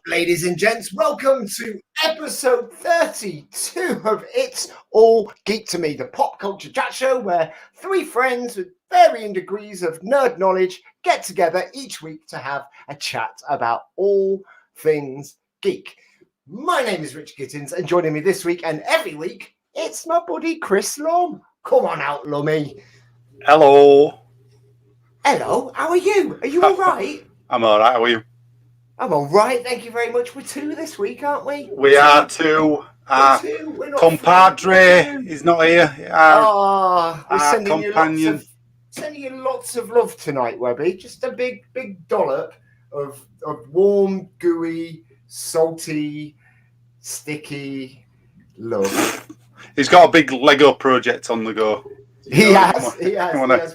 ladies and gents? Welcome to episode 32 of It's All Geek to Me, the pop culture chat show where three friends with varying degrees of nerd knowledge get together each week to have a chat about all things geek. My name is Rich Gittins, and joining me this week and every week, it's my buddy Chris Lumb. Come on out, Lummy. Hello. Hello, how are you? Are you all right? I'm all right. How are you? I'm all right, thank you very much. We're two this week, aren't we? We are two. We're not Compadre is not here. We're sending you lots of love tonight, Webby. Just a big dollop of warm, gooey, salty, sticky love. He's got a big Lego project on the go. He has.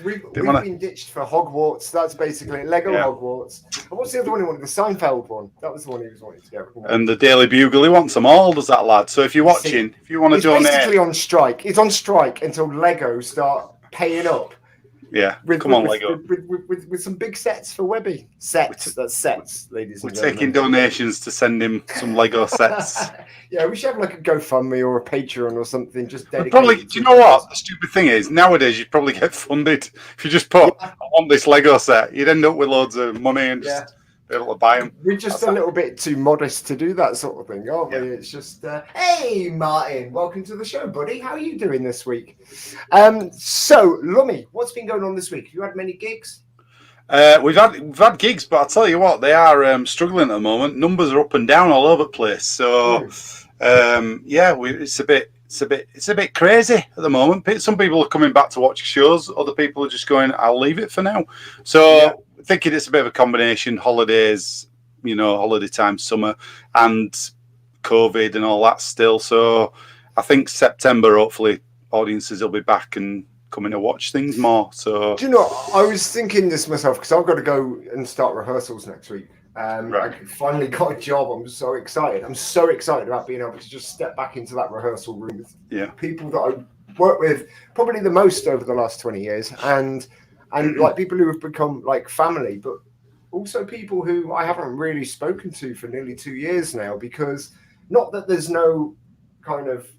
We've been ditched for Hogwarts. That's basically Lego Hogwarts. And what's the other one he wanted? The Seinfeld one. That was the one he was wanting to get. And the Daily Bugle, he wants them all, does that lad? So if you're watching, if you want to donate... He's basically on strike. He's on strike until Lego start paying up. Yeah, come on, Lego. With some big sets for Webby. Sets, ladies and gentlemen. We're taking donations to send him some Lego sets. Yeah, we should have like a GoFundMe or a Patreon or something. Just dedicated. Probably, do you know what? The stupid thing is, nowadays you'd probably get funded. If you just put, I want this Lego set, you'd end up with loads of money and just be able to buy them. We're just a little bit too modest to do that sort of thing, aren't we? It's just, hey, Martin, welcome to the show, buddy. How are you doing this week? So, Lummy, what's been going on this week? Have you had many gigs? We've had gigs, but I'll tell you what, they are struggling at the moment. Numbers are up and down all over the place. So, it's a bit crazy at the moment. Some people are coming back to watch shows. Other people are just going, I'll leave it for now. So, thinking it's a bit of a combination: holidays, holiday time, summer, and COVID and all that still. So, I think September, hopefully, audiences will be back and coming to watch things more. So, do you know, I was thinking this myself because I've got to go and start rehearsals next week. I finally got a job. I'm so excited. I'm so excited about being able to just step back into that rehearsal room with people that I worked with probably the most over the last 20 years, and like people who have become like family, but also people who I haven't really spoken to for nearly 2 years now, because not that there's no kind of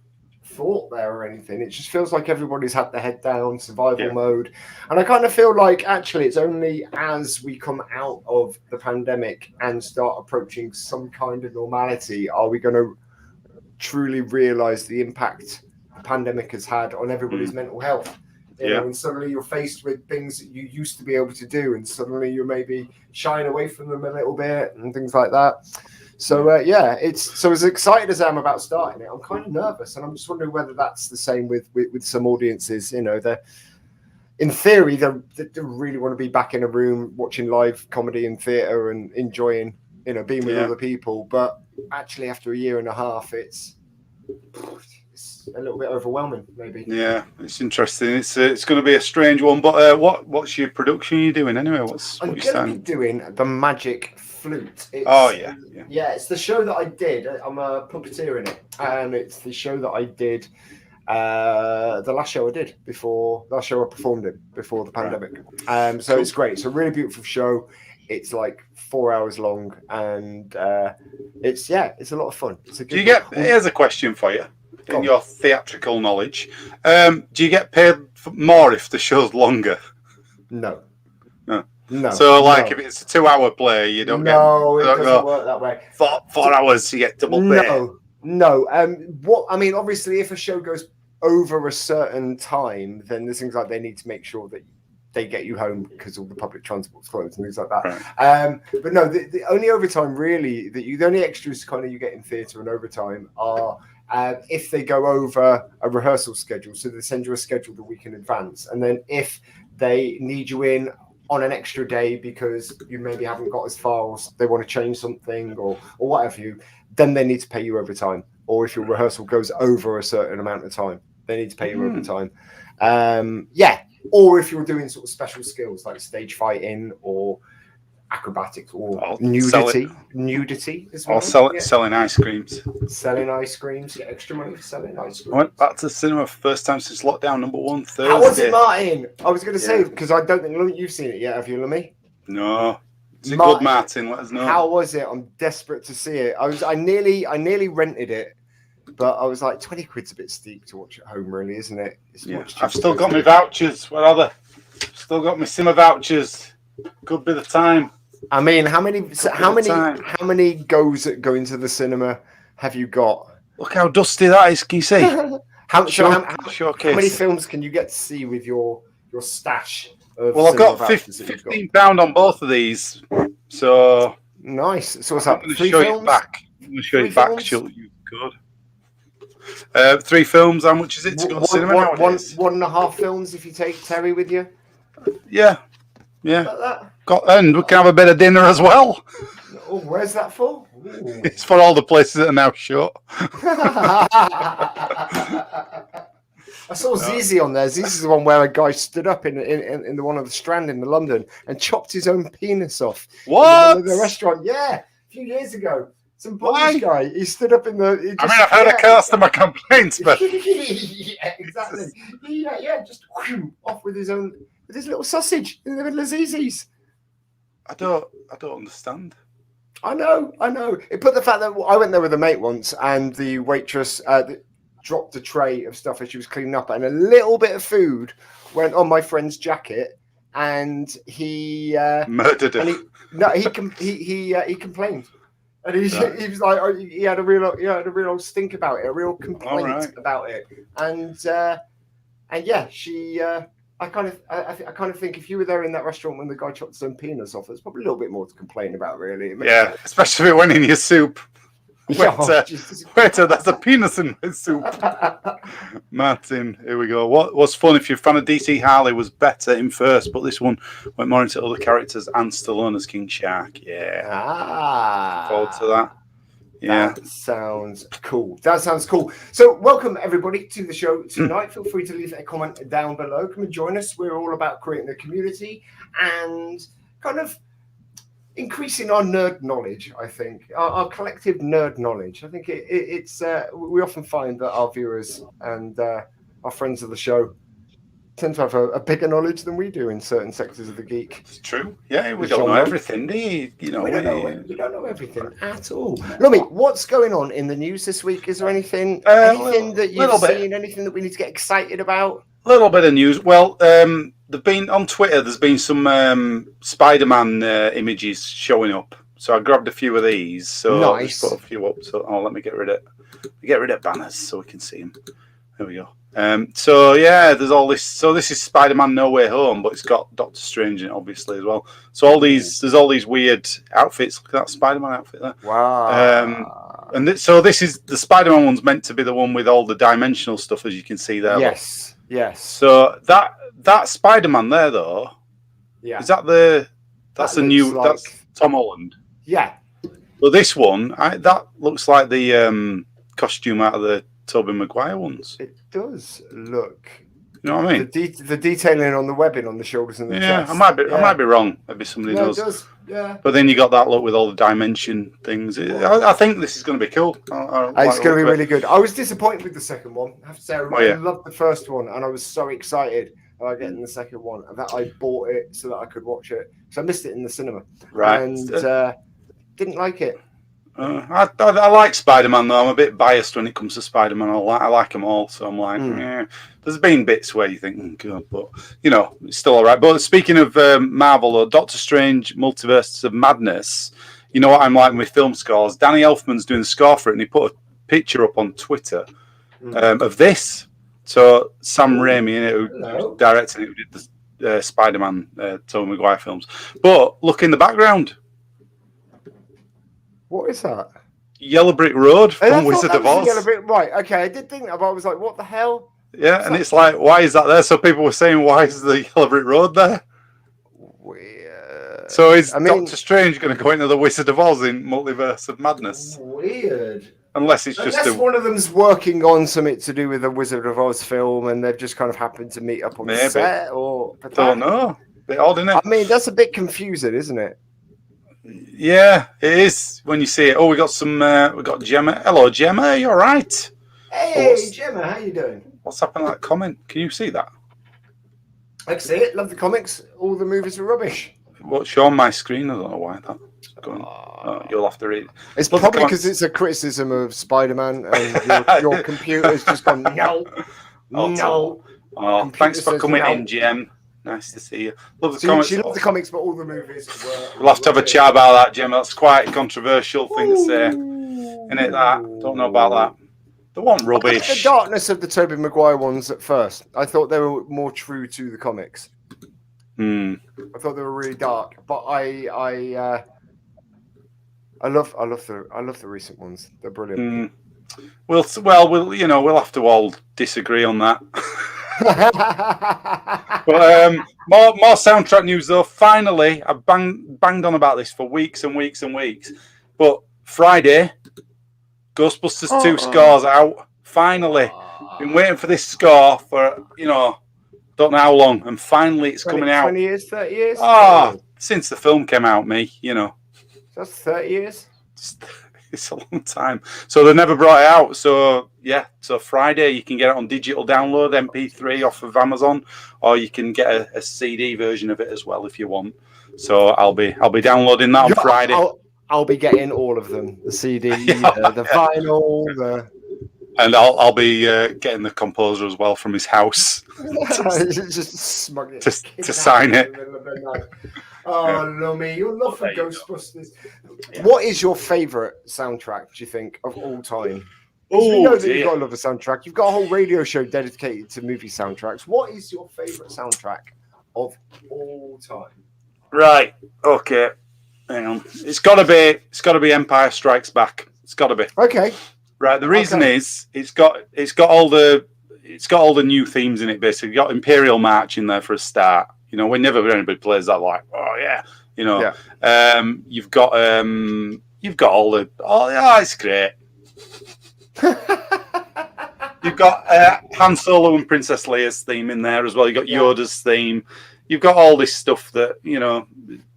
thought there or anything, it just feels like everybody's had their head down, survival mode. And I kind of feel like actually it's only as we come out of the pandemic and start approaching some kind of normality are we going to truly realize the impact the pandemic has had on everybody's mental health. You know, and suddenly you're faced with things that you used to be able to do, and suddenly you're maybe shying away from them a little bit and things like that. So so as excited as I am about starting it, I'm kind of nervous, and I'm just wondering whether that's the same with some audiences. In theory, they really want to be back in a room watching live comedy and theatre and enjoying, being with other people. But actually, after a year and a half, it's a little bit overwhelming, maybe. Yeah, it's interesting. It's going to be a strange one. But what's your production you're doing anyway? I'm going to be doing The Magic Flute. It's the show that I did. I'm a puppeteer in it, and it's the show that I did. The last show I performed in before the pandemic. So it's great. It's a really beautiful show. It's like 4 hours long, and it's a lot of fun. Here's a question for you. In your theatrical knowledge, do you get paid more if the show's longer? No. So, if it's a 2 hour play, you don't get. No, it doesn't work that way. 4 hours, you get double pay. No. Obviously, if a show goes over a certain time, then there's things like they need to make sure that they get you home because all the public transport's closed and things like that. Right. But no, the only overtime really the only extras kind of you get in theatre and overtime are. If they go over a rehearsal schedule, so they send you a schedule the week in advance, and then if they need you in on an extra day because you maybe haven't got as far, or they want to change something, or whatever then they need to pay you overtime. Or if your rehearsal goes over a certain amount of time, they need to pay you overtime. Or if you're doing sort of special skills like stage fighting or acrobatics or nudity as well. Or selling ice creams. Selling ice creams, get extra money for selling ice creams. I went back to the cinema for the first time since lockdown #1 Thursday. How was it, Martin? I was going to say, because I don't think you've seen it yet, have you, Lummy? No. Is it good, Martin? Let us know. How was it? I'm desperate to see it. I nearly rented it, but I was like, 20 quid's a bit steep to watch at home, really, isn't it? It's I've still got my vouchers. Where are they? Still got my cinema vouchers. Could be the time. I mean, how many goes at going to the cinema have you got? Look how dusty that is. Can you see? how many films can you get to see with your stash? Well, I've got £15 on both of these, so nice. So what's that? I'm going to show you back. I'm going to show you back. Good. 3 films. How much is it to go to cinema nowadays? 1.5 films if you take Terry with you. Yeah. And we can have a bit of dinner as well. Oh, where's that for? Ooh. It's for all the places that are now shut. I saw Zizi on there. Zizi's the one where a guy stood up in the one of the Strand in London and chopped his own penis off. What? In the restaurant, yeah, a few years ago. Some Polish guy. He stood up in the. I've heard a customer complaints, but yeah, exactly. Just off with his little sausage in the middle of Zizi's. I don't understand. I know. It put the fact that I went there with a mate once, and the waitress dropped a tray of stuff as she was cleaning up, and a little bit of food went on my friend's jacket, and he murdered her. He complained, and he was like, he had a real stink about it, a real complaint about it, and yeah, she. I kind of think if you were there in that restaurant when the guy chopped his own penis off, there's probably a little bit more to complain about, really. Yeah, especially if it went in your soup. Waiter, that's a penis in my soup. Martin, here we go. What was fun if you're a fan of DC, Harley was better in first, but this one went more into other characters and Stallone as King Shark. Yeah. Forward to that. Yeah. That sounds cool. So welcome everybody to the show tonight. Feel free to leave a comment down below. Come and join us. We're all about creating a community and kind of increasing our nerd knowledge, I think. Our collective nerd knowledge. I think it's we often find that our viewers and our friends of the show tend to have a bigger knowledge than we do in certain sectors of the geek. It's true. Yeah, we don't know everything, do you? We don't know everything at all. Lummy, what's going on in the news this week? Is there anything that you've seen? Anything that we need to get excited about? A little bit of news. Well, there've been on Twitter. There's been some SpiderMan images showing up. So I grabbed a few of these. So nice. I just put a few up. So let me get rid of banners so we can see them. There we go. So yeah, there's all this. So this is Spider-Man No Way Home, but it's got Doctor Strange in it, obviously, as well. So there's all these weird outfits. Look at that Spider-Man outfit there. Wow. So this is the Spider-Man one's meant to be the one with all the dimensional stuff, as you can see there. Yes. So that Spider-Man there, though, is that's Tom Holland. Yeah. Well, this one that looks like the costume out of the Tobey Maguire ones. It does look. You know what I mean? The detailing on the webbing on the shoulders and the chest. I might be wrong. Maybe somebody knows. It does. Yeah. But then you got that look with all the dimension things. I think this is going to be cool. It's going to be really good. I was disappointed with the second one. I have to say, I loved the first one, and I was so excited about getting the second one, and that I bought it so that I could watch it. So I missed it in the cinema, and didn't like it. I like Spider-Man, though. I'm a bit biased when it comes to Spider-Man. I like them all, so I'm like, there's been bits where you think, God, but it's still all right. But speaking of Marvel, or Doctor Strange, Multiverse of Madness, you know what I'm like with film scores. Danny Elfman's doing the score for it, and he put a picture up on Twitter of this. So Sam Raimi, who directed it, who did the Spider-Man, Tobey Maguire films. But look in the background. What is that? Yellow Brick Road from Wizard of Oz. Right, okay. I did think that, but I was like, what the hell? Yeah, and it's like, why is that there? So people were saying, why is the Yellow Brick Road there? Weird. So is Doctor Strange going to go into the Wizard of Oz in Multiverse of Madness? Weird. Unless one of them's working on something to do with the Wizard of Oz film, and they've just kind of happened to meet up on the set, or I don't know. Bit odd, isn't it? I mean, that's a bit confusing, isn't it? Yeah, it is when you see it. Oh, we got Gemma. Hello, Gemma. You all right? Hey, Gemma. How you doing? What's happened to that comment? Can you see that? I can see it. Love the comics. All the movies are rubbish. what's on my screen? I don't know why that's going. You'll have to read it. It's probably because it's a criticism of SpiderMan, and your computer's just gone, no. Oh, thanks for coming in, Gem. Nice to see you. Love the comics. She loves the comics, but all the movies were... We'll have to have a chat about that, Gem. That's quite a controversial thing to say. Isn't it, that? Don't know about that. They want rubbish. The darkness of the Tobey Maguire ones at first. I thought they were more true to the comics. I thought they were really dark, but I love the recent ones. They're brilliant. We'll have to all disagree on that. But more soundtrack news though. Finally, I've banged on about this for weeks and weeks and weeks. But Friday, Ghostbusters 2 score's out. Finally, been waiting for this score for don't know how long, and finally it's coming out. 20 years, 30 years. Since the film came out, That's 30 years. It's a long time. So they never brought it out. So yeah, so Friday you can get it on digital download, MP3 off of Amazon, or you can get a CD version of it as well if you want. So I'll be downloading that on Friday. I'll be getting all of them: the CD, the vinyl, and I'll be getting the composer as well from his house just smug it to sign it. Oh, Lummy, your love for Ghostbusters. What is your favourite soundtrack, do you think, of all time? We know that you've got to love a soundtrack. You've got a whole radio show dedicated to movie soundtracks. What is your favourite soundtrack of all time? Right. Okay. Hang on. It's got to be Empire Strikes Back. It's got to be. Okay. Right. The reason is it's got all the new themes in it. Basically, you've got Imperial March in there for a start. Whenever anybody plays that, like, oh yeah, you've got all the, it's great. You've got Han Solo and Princess Leia's theme in there as well. You've got Yoda's theme. You've got all this stuff that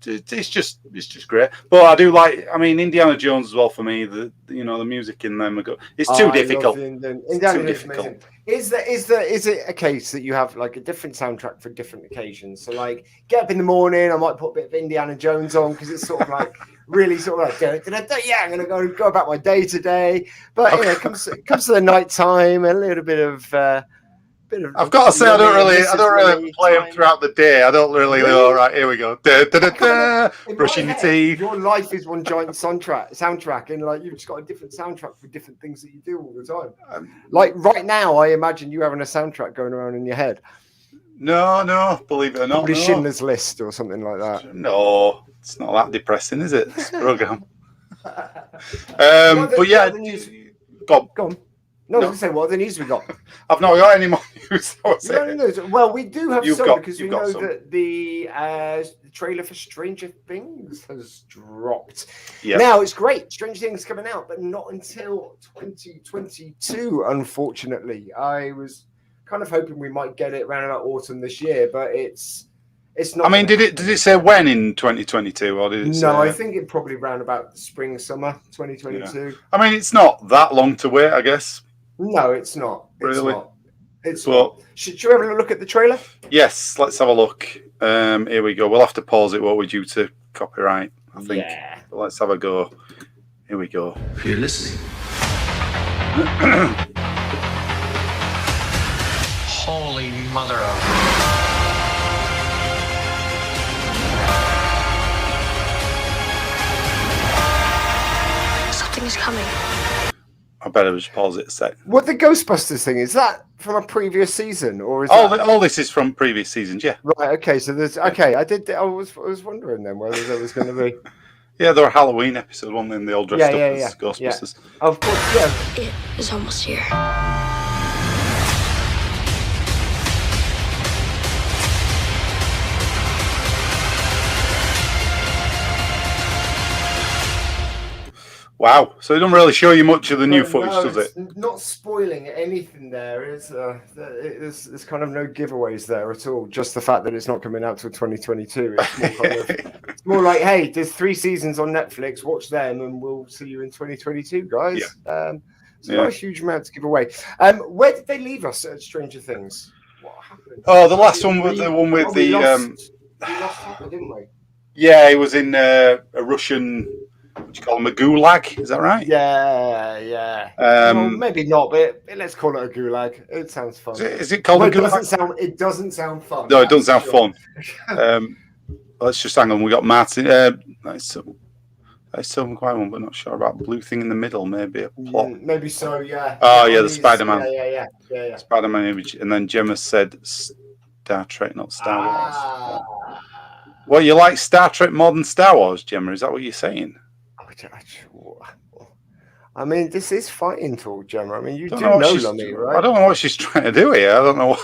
it's just great. But I do like, Indiana Jones as well for me. The music in them, it's too difficult. Indiana Jones is amazing. Is it a case that you have like a different soundtrack for different occasions? So like, get up in the morning, I might put a bit of Indiana Jones on because it's sort of like really sort of like I'm gonna go about my day today. But it comes to the night time, a little bit of. I've got to say, I don't really play them throughout the day. I don't really know. All right, here we go. Brushing your teeth. Your life is one giant soundtrack, and like you've just got a different soundtrack for different things that you do all the time. Like right now, I imagine you having a soundtrack going around in your head. No, believe it or not. Probably Schindler's List or something like that. No, it's not that depressing, is it? This program. But yeah, go on. No, I was going to say, what other news we got? I've not got any more news. Well, we do have some because we know some. that the trailer for Stranger Things has dropped. Yep. Now, it's great. Stranger Things coming out, but not until 2022, unfortunately. I was kind of hoping we might get it around about autumn this year, but it's not. Did it say when in 2022, or did it say? No, I think it probably around about spring, summer 2022. Yeah. It's not that long to wait, I guess. No, it's not. Really? It's not. Should we have a look at the trailer? Yes, let's have a look. Here we go. We'll have to pause it, won't we, due to copyright, I think. Yeah. But let's have a go. Here we go. If you're listening. Holy mother of... Something is coming. I better just pause it a sec. What the Ghostbusters thing is that from a previous season, or is all this is from previous seasons? Yeah. Right. Okay. So there's I was wondering then whether there was going to be. Yeah, there were Halloween episodes, one in the old dressed up as Ghostbusters. Yeah. Of course. Yeah. It is almost here. Wow, so it doesn't really show you much of the new footage, does it? Not spoiling anything there. There's kind of no giveaways there at all. Just the fact that it's not coming out till 2022. It's more like, hey, there's 3 seasons on Netflix. Watch them, and we'll see you in 2022, guys. Yeah. Not a huge amount to give away. Where did they leave us at Stranger Things? What happened? Oh, the last one was the one with we lost Hopper, didn't we? Yeah, he was in a Russian. What do you call him? A gulag? Is that right? Yeah. Well, maybe not, but let's call it a gulag. It sounds fun. Is it called a gulag? It doesn't sound fun. No, it doesn't sound fun. Let's just hang on. We got Martin. That's some quite one, but not sure about blue thing in the middle. Maybe a plot. Maybe so. Yeah. Oh yeah, the SpiderMan. Yeah. SpiderMan image, and then Gemma said Star Trek, not Star Wars. Well, you like Star Trek more than Star Wars, Gemma? Is that what you're saying? I mean, this is fighting talk, Gemma. I mean, you do know Lummy, right? I don't know what she's trying to do here. I don't know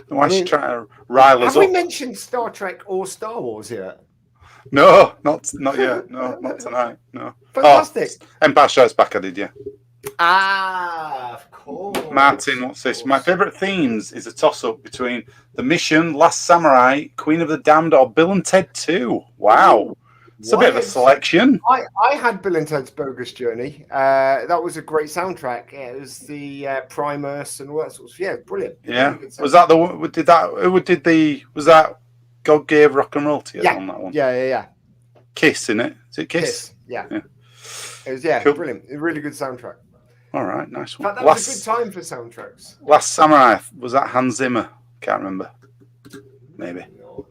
why she's trying to rile us up. Have we mentioned Star Trek or Star Wars yet? No, not yet. No, not tonight. No. Fantastic. Empire Strikes Back, I did, yeah. Of course. Martin, what's this? My favourite themes is a toss-up between The Mission, Last Samurai, Queen of the Damned, or Bill and Ted 2. Wow. It's a bit of a selection. I had Bill and Ted's Bogus Journey. That was a great soundtrack. Yeah, it was the Primus and all that sort of. Yeah, brilliant. Yeah. Was that was that God Gave Rock and Roll to you on that one? Yeah. Kiss, in it? Is it Kiss? Yeah. It was cool. Brilliant. A really good soundtrack. All right, nice one. That was a good time for soundtracks. Last Samurai, was that Hans Zimmer? Can't remember. Maybe.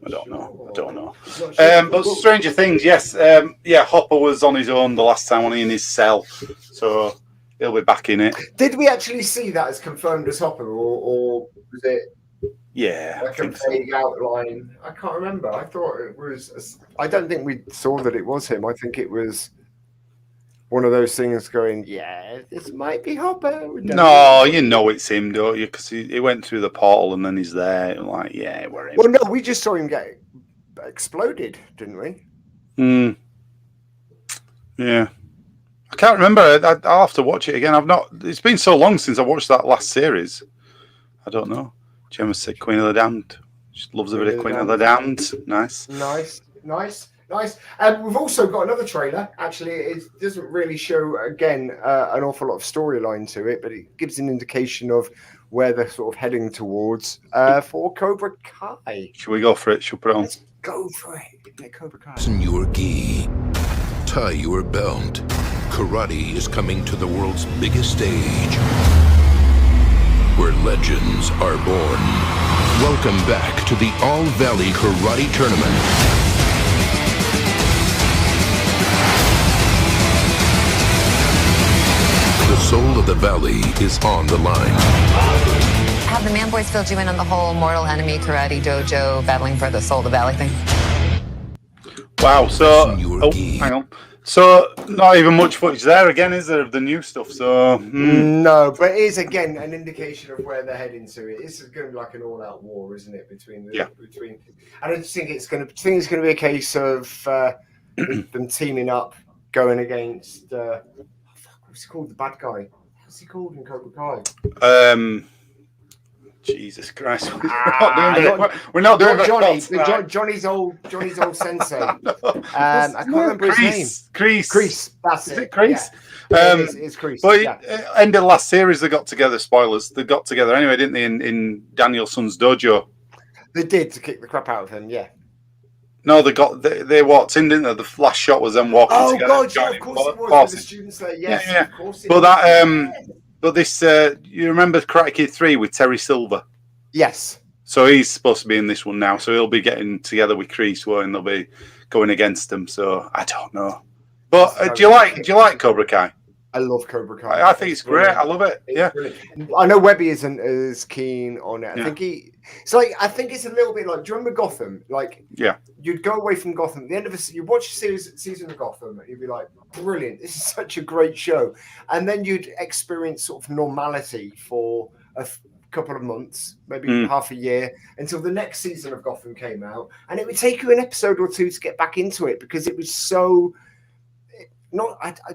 I don't know. But Stranger Things, yes. Hopper was on his own the last time, only in his cell. So he'll be back in it. Did we actually see that as confirmed as Hopper, or was it like a vague outline? I can't remember. I thought it was. I don't think we saw that it was him. I think it was one of those things going, this might be Hopper. No, you know it's him, don't you? Because he went through the portal and then he's there. And like, we're him. Well, no, we just saw him get exploded, didn't we? Yeah. I can't remember. I'll have to watch it again. It's been so long since I watched that last series. I don't know. Gemma said Queen of the Damned. She loves a bit of Queen of the Damned. Nice. We've also got another trailer. Actually, it doesn't really show, again, an awful lot of storyline to it, but it gives an indication of where they're sort of heading towards for Cobra Kai. Should we go for it? Should we put it on? Let's go for it. Yeah, Cobra Kai. Fasten your gi. Tie your belt. Karate is coming to the world's biggest stage, where legends are born. Welcome back to the All Valley Karate Tournament. The soul of the valley is on the line. Have the Man Boys filled you in on the whole mortal enemy karate dojo battling for the soul of the valley thing? Wow, so hang on. So not even much footage there again, is there, of the new stuff? So no, but it is again an indication of where they're heading to. This is going to be like an all-out war, isn't it? Between. I don't think it's going to be a case of them teaming up, going against. What's he called? The bad guy. What's he called in Cobra Kai? Jesus Christ! We're not doing Johnny. Johnny's old sensei. I can't remember his name. Kreese. That's it. Is it Kreese? Yeah. It's Kreese. But end of last series, they got together. Spoilers. They got together anyway, didn't they? In Danielson's dojo. They did, to kick the crap out of him. Yeah. No, they walked in, didn't they? The last shot was them walking together. Oh God! Yeah, of course it was. The students there. Yes, yeah. Of course it but was. But this, you remember Karate Kid 3 with Terry Silver? Yes. So he's supposed to be in this one now. So he'll be getting together with Kreese, and they'll be going against him. So I don't know. But do you like Cobra Kai? I love Cobra Kai. I think it's great. I love it. I know Webby isn't as keen on it. I think I think it's a little bit like, do you remember Gotham? Like, you'd go away from Gotham. At the end of you watch a season of Gotham, and you'd be like, brilliant. This is such a great show. And then you'd experience sort of normality for a couple of months, maybe half a year, until the next season of Gotham came out. And it would take you an episode or two to get back into it because it was so...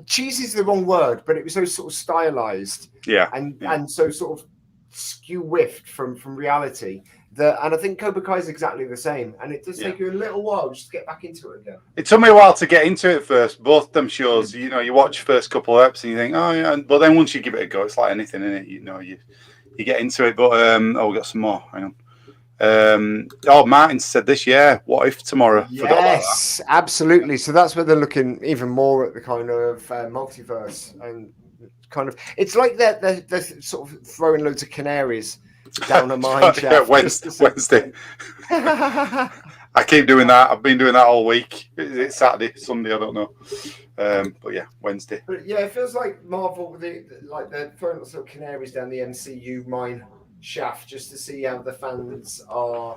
cheesy is the wrong word, but it was so sort of stylized, and so sort of skew whiffed from reality. And I think Cobra Kai is exactly the same, and it does take you a little while just to get back into it again. It took me a while to get into it first. Both them shows, you watch first couple of episodes and you think, oh yeah, but then once you give it a go, it's like anything in it. You get into it. But we got some more. Hang Martin said this. Yeah, what if tomorrow? Yes, absolutely. So that's where they're looking even more at the kind of multiverse and kind of. It's like they're sort of throwing loads of canaries down a mine shaft. Yeah, Wednesday. I keep doing that. I've been doing that all week. It's Saturday, Sunday, I don't know. But yeah, Wednesday. But yeah, it feels like Marvel, they're throwing lots of canaries down the MCU mine shaft just to see how the fans are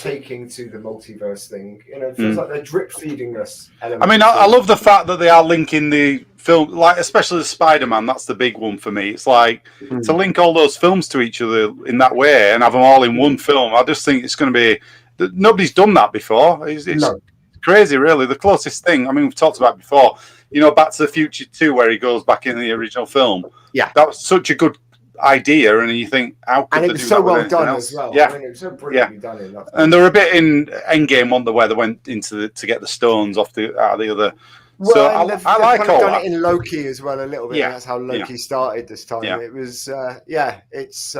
taking to the multiverse thing. You know, it feels like they're drip feeding us. I mean, I love the fact that they are linking the film, like especially the Spider-Man. That's the big one for me. It's like to link all those films to each other in that way and have them all in one film. I just think it's going to be. Nobody's done that before. It's crazy, really. The closest thing, I mean, we've talked about it before, you know, Back to the Future 2, where he goes back in the original film. Yeah. That was such a good idea, and you think, how could and it was so well done as well. Yeah. I mean, it was so brilliantly done in that. And there were a bit in Endgame, where they went into to get the stones out of the other. Well, so I like kind all of done that. it in Loki as well a little bit. Yeah. That's how Loki started this time. Yeah. It was, it's.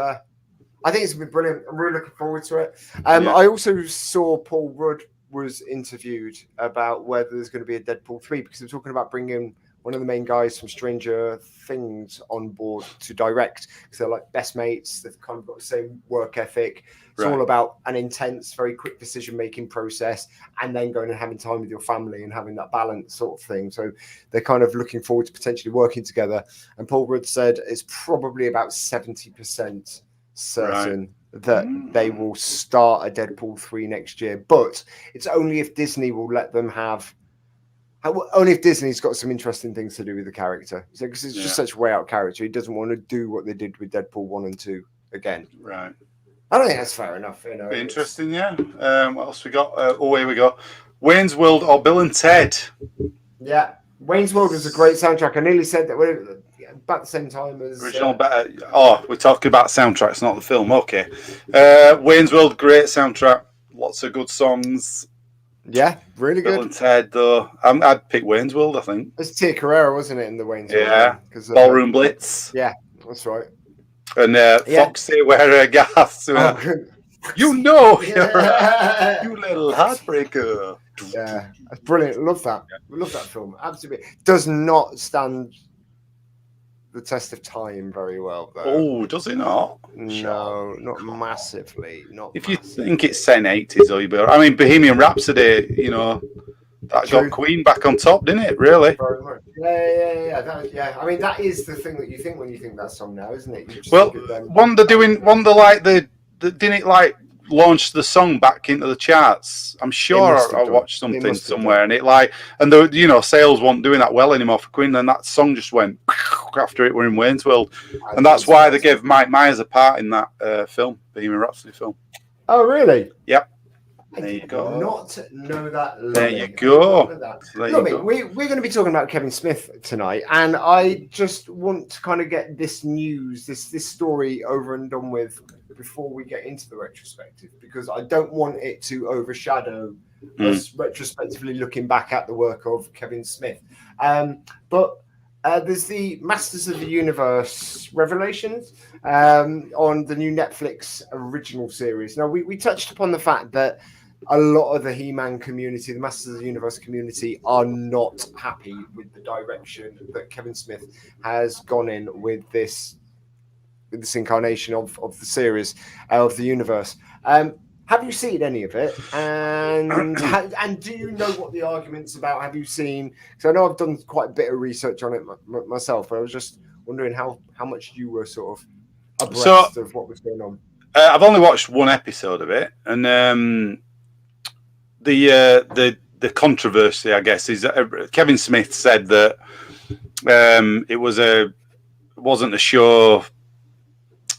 I think it's been brilliant. I'm really looking forward to it. I also saw Paul Rudd was interviewed about whether there's going to be a Deadpool 3 because they're talking about bringing one of the main guys from Stranger Things on board to direct because they're like best mates. They've kind of got the same work ethic. It's all about an intense, very quick decision-making process and then going and having time with your family and having that balance sort of thing. So they're kind of looking forward to potentially working together. And Paul Rudd said it's probably about 70% certain that they will start a Deadpool 3 next year, but it's only if Disney will let them have. Only if Disney's got some interesting things to do with the character. So because it's just such a way out character, he doesn't want to do what they did with Deadpool 1 and 2 again. Right. I don't think that's fair enough. You know, interesting. Yeah. What else we got? Here we go. Wayne's World or Bill and Ted. Yeah, Wayne's World was a great soundtrack. I nearly said that about the same time as original. We're talking about soundtracks, not the film. Okay. Wayne's World, great soundtrack. Lots of good songs. Yeah, really good. Bill and Ted, though. I'd pick Wayne's World, I think. It's Tia Carrera, wasn't it, in the Wayne's World? Yeah. Ballroom Blitz. Yeah, that's right. And Foxy, where Garth. You know, you little heartbreaker. Yeah, that's brilliant. Love that. Love that film. Absolutely. Does not stand the test of time very well, though. Oh, does it not? No, not massively. Not. If you think it's 1080s, or I mean, Bohemian Rhapsody, you know, that got Queen back on top, didn't it? Really? Yeah. I mean, that is the thing that you think when you think that song now, isn't it? Well, didn't it like launch the song back into the charts? I'm sure I watched something somewhere, and the sales weren't doing that well anymore for Queen. Then that song just went after it were in Wayne's World, and that's why they gave Mike Myers a part in that film, Bohemian Rhapsody film. Oh, really? Yep. There you go. Not know that. There you go. We're going to be talking about Kevin Smith tonight, and I just want to kind of get this news, this story over and done with before we get into the retrospective, because I don't want it to overshadow us retrospectively looking back at the work of Kevin Smith. But there's the Masters of the Universe Revelations on the new Netflix original series. Now, we touched upon the fact that a lot of the He-Man community, the Masters of the Universe community, are not happy with the direction that Kevin Smith has gone in with this incarnation of the series of the universe. Have you seen any of it? And do you know what the argument's about? Have you seen? Because I know I've done quite a bit of research on it myself, but I was just wondering how much you were sort of abreast of what was going on. I've only watched one episode of it, and the controversy, I guess, is that Kevin Smith said that it wasn't a show.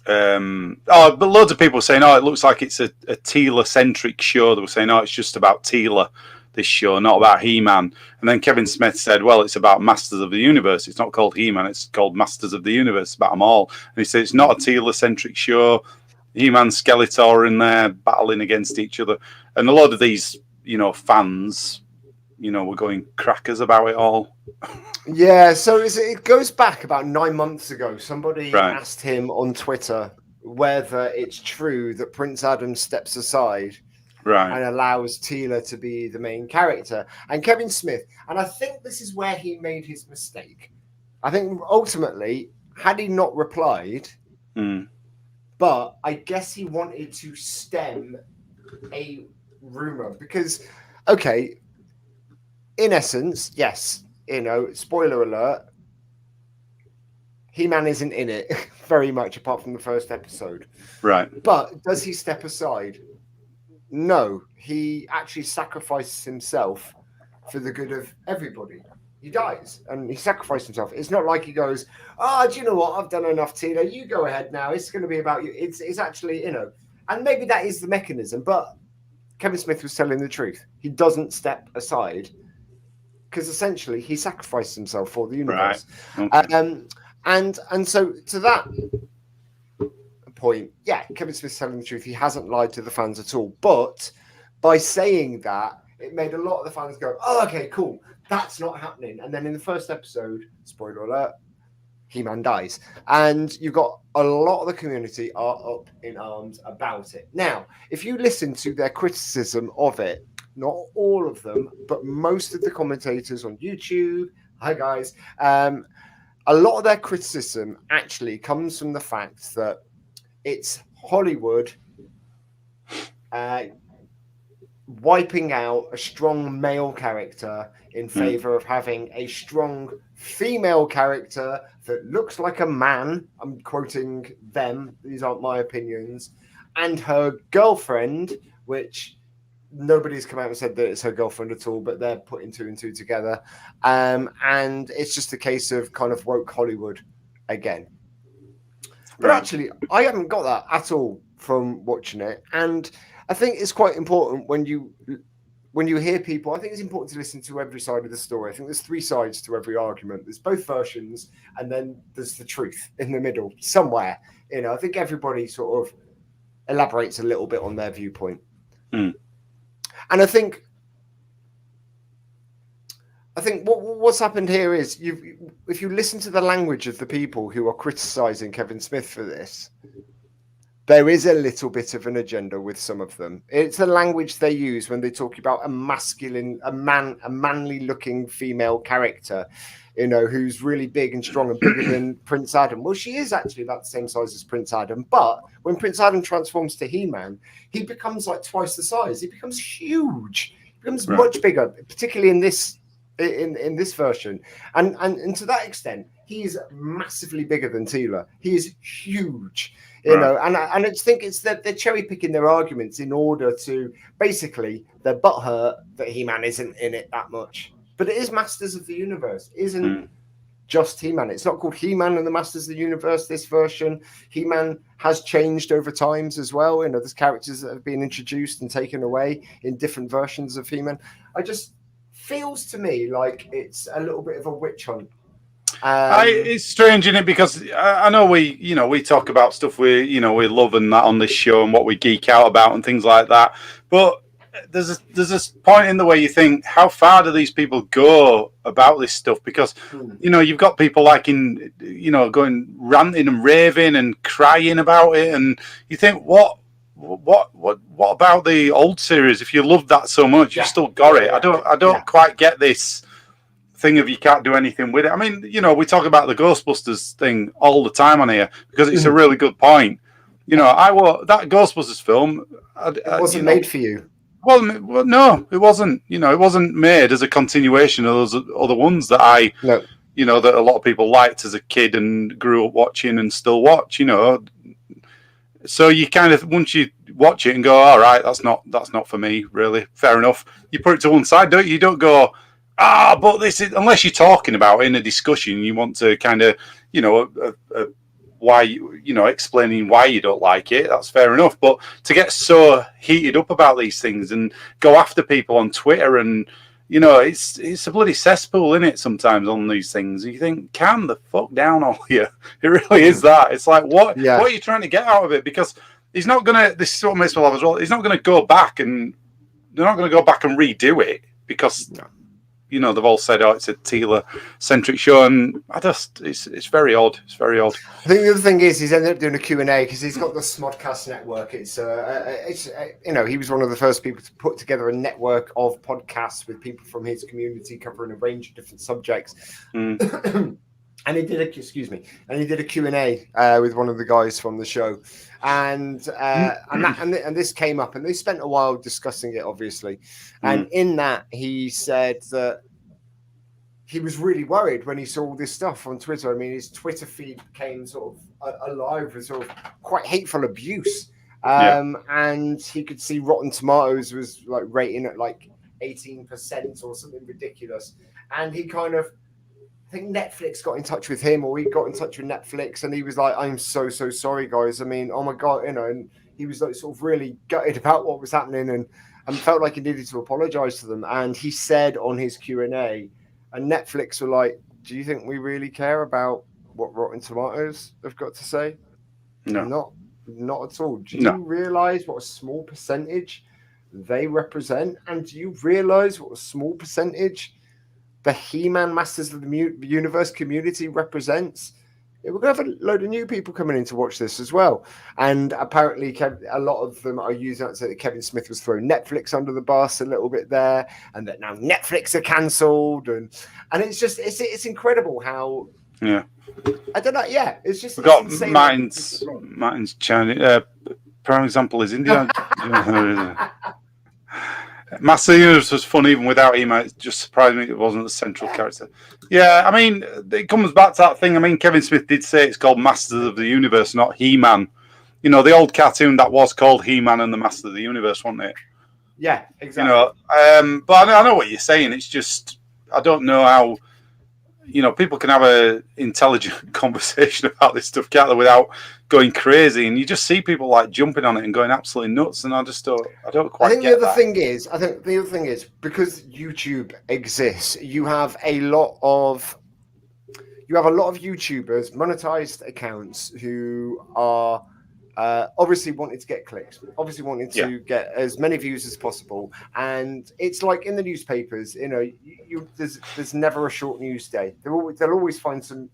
But loads of people were saying, it looks like it's a Teela-centric show. They were saying, it's just about Teela, this show, not about He-Man. And then Kevin Smith said, well, it's about Masters of the Universe. It's not called He-Man, it's called Masters of the Universe. It's about them all. And he said, it's not a Teela-centric show. He-Man, Skeletor in there battling against each other. And a lot of these, fans, were going crackers about it all. Yeah, so it goes back about 9 months ago. Somebody asked him on Twitter whether it's true that Prince Adam steps aside and allows Teela to be the main character. And Kevin Smith, and I think this is where he made his mistake. I think ultimately, had he not replied, but I guess he wanted to stem a rumor because, okay, in essence, yes, spoiler alert, He-Man isn't in it very much apart from the first episode. Right. But does he step aside? No, he actually sacrifices himself for the good of everybody. He dies and he sacrificed himself. It's not like he goes, do you know what? I've done enough, Tina. You go ahead now. It's going to be about you. It's actually, and maybe that is the mechanism, but Kevin Smith was telling the truth. He doesn't step aside because essentially he sacrificed himself for the universe. Right. Okay. And so to that point, yeah, Kevin Smith's telling the truth. He hasn't lied to the fans at all. But by saying that, it made a lot of the fans go, oh, okay, cool. That's not happening. And then in the first episode, spoiler alert, He-Man dies. And you've got a lot of the community are up in arms about it. Now, if you listen to their criticism of it, not all of them, but most of the commentators on YouTube, hi guys, a lot of their criticism actually comes from the fact that it's Hollywood wiping out a strong male character in favor of having a strong female character that looks like a man. I'm quoting them. These aren't my opinions. And her girlfriend, which nobody's come out and said that it's her girlfriend at all, but they're putting two and two together. And it's just a case of kind of woke Hollywood again. But actually, I haven't got that at all from watching it. And I think it's quite important when you hear people, I think it's important to listen to every side of the story. I think there's three sides to every argument. There's both versions, and then there's the truth in the middle somewhere. I think everybody sort of elaborates a little bit on their viewpoint. And I think what's happened here is if you listen to the language of the people who are criticizing Kevin Smith for this, there is a little bit of an agenda with some of them. It's the language they use when they talk about a manly-looking female character, who's really big and strong and bigger than Prince Adam. Well, she is actually about the same size as Prince Adam, but when Prince Adam transforms to He-Man, he becomes like twice the size. He becomes huge. He becomes much bigger, particularly in this version. And to that extent, he is massively bigger than Teela. He is huge. And I just think it's that they're cherry picking their arguments in order to basically they're butthurt that He-Man isn't in it that much. But it is Masters of the Universe. It isn't just He-Man. It's not called He-Man and the Masters of the Universe, this version. He-Man has changed over times as well. There's characters that have been introduced and taken away in different versions of He-Man. I just feels to me like it's a little bit of a witch hunt. It's strange, isn't it? Because I know we talk about stuff we love and that on this show and what we geek out about and things like that. But there's this point in the way you think, how far do these people go about this stuff? Because you've got people going ranting and raving and crying about it, and you think, what about the old series? If you loved that so much, you still got it. I don't quite get this thing of you can't do anything with it. I mean, we talk about the Ghostbusters thing all the time on here because it's a really good point. That Ghostbusters film. It wasn't made for you. Well, no, it wasn't. It wasn't made as a continuation of those other ones that that a lot of people liked as a kid and grew up watching and still watch. So you kind of, once you watch it and go, all right, that's not for me, really. Fair enough. You put it to one side, don't you? You don't go, but this is, unless you're talking about it in a discussion, you want to kind of, why, explaining why you don't like it, that's fair enough. But to get so heated up about these things and go after people on Twitter and, it's a bloody cesspool, isn't it, sometimes on these things. You think, calm the fuck down, all you. It really is that. It's like, what are you trying to get out of it? Because he's not going to, this is what makes me laugh as well, he's not going to go back and, they're not going to go back and redo it because... they've all said, oh, it's a Teela-centric show, and it's very odd. It's very odd. I think the other thing is he's ended up doing a Q&A because he's got the Smodcast network. It's he was one of the first people to put together a network of podcasts with people from his community covering a range of different subjects. And he did a Q&A with one of the guys from the show, and this came up, and they spent a while discussing it, obviously. And in that, he said that he was really worried when he saw all this stuff on Twitter. I mean, his Twitter feed became sort of alive with sort of quite hateful abuse, and he could see Rotten Tomatoes was like rating at like 18% or something ridiculous, and he kind of. I think Netflix got in touch with him, or he got in touch with Netflix, and he was like, "I'm so sorry, guys. I mean, oh my god, And he was like sort of really gutted about what was happening, and felt like he needed to apologize to them. And he said on his Q&A, and Netflix were like, "Do you think we really care about what Rotten Tomatoes have got to say?" No, not at all. Do you realize what a small percentage they represent, and do you realize what a small percentage the He-Man Masters of the Universe community represents? We're going to have a load of new people coming in to watch this as well. And apparently a lot of them are using it so that Kevin Smith was throwing Netflix under the bus a little bit there, and that now Netflix are cancelled. And it's just, it's incredible how... Yeah. I don't know. Yeah, it's just... We've got Martin's China. Prime example is India. Master Universe was fun even without He-Man. It just surprised me it wasn't the central character. Yeah, I mean, it comes back to that thing. I mean, Kevin Smith did say it's called Masters of the Universe, not He-Man. The old cartoon that was called He-Man and the Master of the Universe, wasn't it? Yeah, exactly. But I know what you're saying. It's just, I don't know how, people can have an intelligent conversation about this stuff, can't they, without going crazy, and you just see people like jumping on it and going absolutely nuts, and I don't quite get that. I think the other thing is because YouTube exists, you have a lot of YouTubers, monetized accounts who are obviously wanting to get clicks, obviously wanting to get as many views as possible, and it's like in the newspapers, there's never a short news day. They'll always find some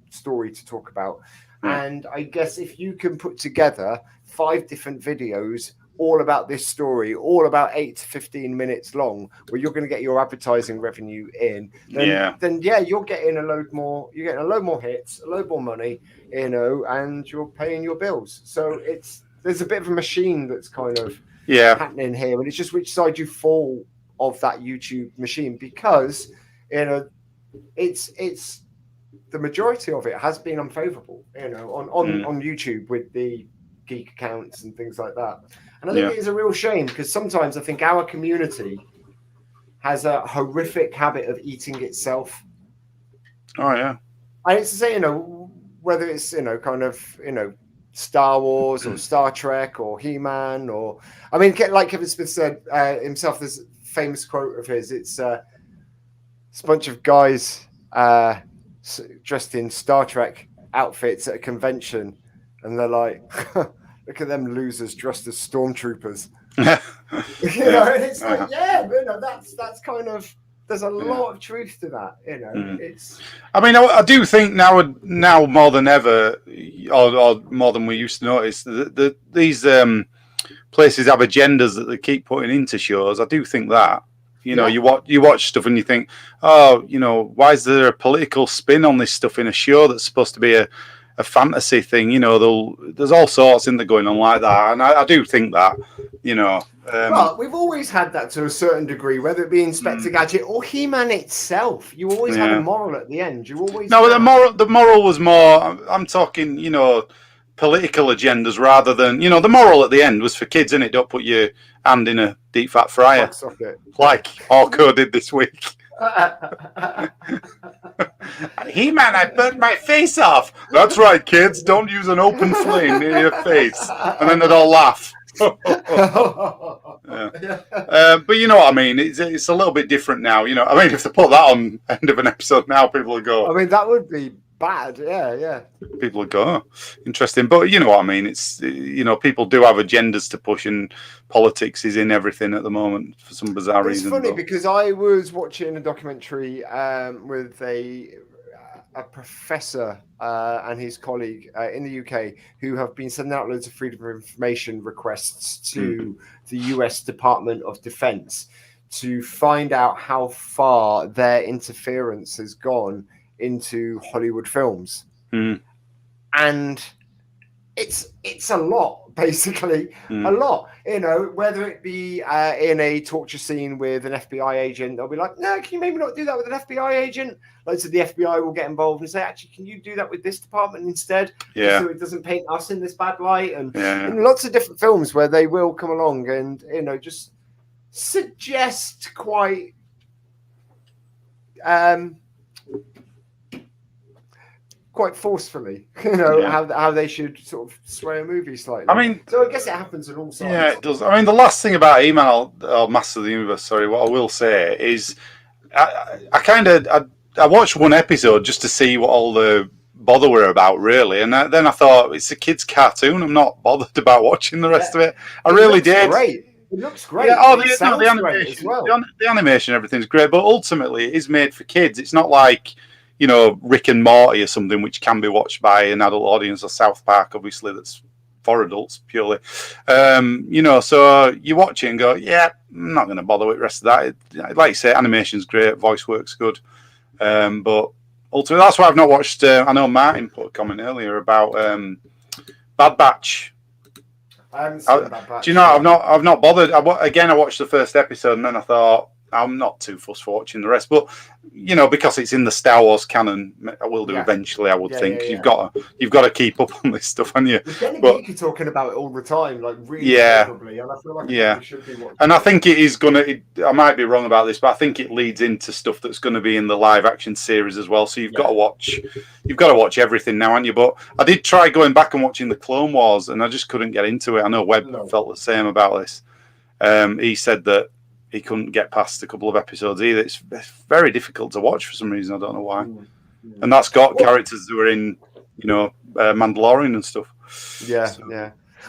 story to talk about. And I guess if you can put together 5 different videos all about this story, all about 8 to 15 minutes long, where you're going to get your advertising revenue in, then you're getting a load more. You're getting a load more hits, a load more money, and you're paying your bills. So there's a bit of a machine that's kind of happening here, and it's just which side you fall of that YouTube machine, because it's the majority of it has been unfavorable, on YouTube with the GEEK accounts and things like that. And I think it is a real shame, because sometimes I think our community has a horrific habit of eating itself. Oh, yeah. And it's to say, whether it's, kind of, Star Wars or Star Trek or He-Man or... I mean, like Kevin Smith said himself, there's a famous quote of his. It's a bunch of guys... dressed in Star Trek outfits at a convention, and they're like, look at them losers dressed as stormtroopers. And it's like, that's kind of, there's a lot of truth to that. It's. I mean, I do think now more than ever, or more than we used to notice, that these places have agendas that they keep putting into shows. I do think that. You watch stuff and you think, why is there a political spin on this stuff in a show that's supposed to be a fantasy thing? There's all sorts in there going on like that, and I do think that, well, we've always had that to a certain degree, whether it be Inspector Gadget or He-Man itself. You always had a moral at the end. The moral was more. I'm talking, political agendas rather than, the moral at the end was for kids, innit? Don't put your hand in a deep fat fryer, like Orko did this week. He-Man, I burnt my face off. That's right, kids. Don't use an open flame near your face. And then they'd all laugh. But you know what I mean? It's a little bit different now. I mean, if they put that on end of an episode now, people will go. I mean, that would be bad. Yeah. People would go, oh, interesting. But you know what I mean? It's, people do have agendas to push, and politics is in everything at the moment for some bizarre reason. It's funny because I was watching a documentary with a professor and his colleague in the UK who have been sending out loads of freedom of information requests to the US Department of Defense to find out how far their interference has gone into Hollywood films. And it's a lot, basically. A lot, whether it be in a torture scene with an FBI agent, they'll be like, no, can you maybe not do that with an FBI agent? Like, so the FBI will get involved and say, actually, can you do that with this department instead? Yeah. So it doesn't paint us in this bad light. And in lots of different films where they will come along and, just suggest quite forcefully, how they should sort of sway a movie slightly. I mean, so I guess it happens on all sides. Yeah, it does. I mean, the last thing about Email or Master of the Universe, what I will say is, I watched one episode just to see what all the bother were about, really, and then I thought it's a kid's cartoon. I'm not bothered about watching the rest of it. I really did. Great. It looks great. Yeah, the animation, as well. The animation, everything's great, but ultimately it is made for kids. It's not like, Rick and Morty or something, which can be watched by an adult audience, or South Park, obviously, that's for adults purely. So you watch it and go, yeah, I'm not going to bother with the rest of that. Like you say, animation's great, voice work's good, but ultimately that's why I've not watched. I know Martin put a comment earlier about Bad Batch. I haven't seen Bad Batch. Do you know? I've not bothered. I watched the first episode and then I thought I'm not too fussed for watching the rest. But because it's in the Star Wars canon, I will do eventually. I would think you've got to keep up on this stuff, haven't you? But you're talking about it all the time, like really favorably, and I feel like it should be watching. And I think it is gonna. I might be wrong about this, but I think it leads into stuff that's going to be in the live action series as well. So you've got to watch. You've got to watch everything now, haven't you? But I did try going back and watching the Clone Wars, and I just couldn't get into it. I know Webb felt the same about this. He said that he couldn't get past a couple of episodes either. It's very difficult to watch for some reason. I don't know why. And that's got characters who are in, Mandalorian and stuff. Yeah.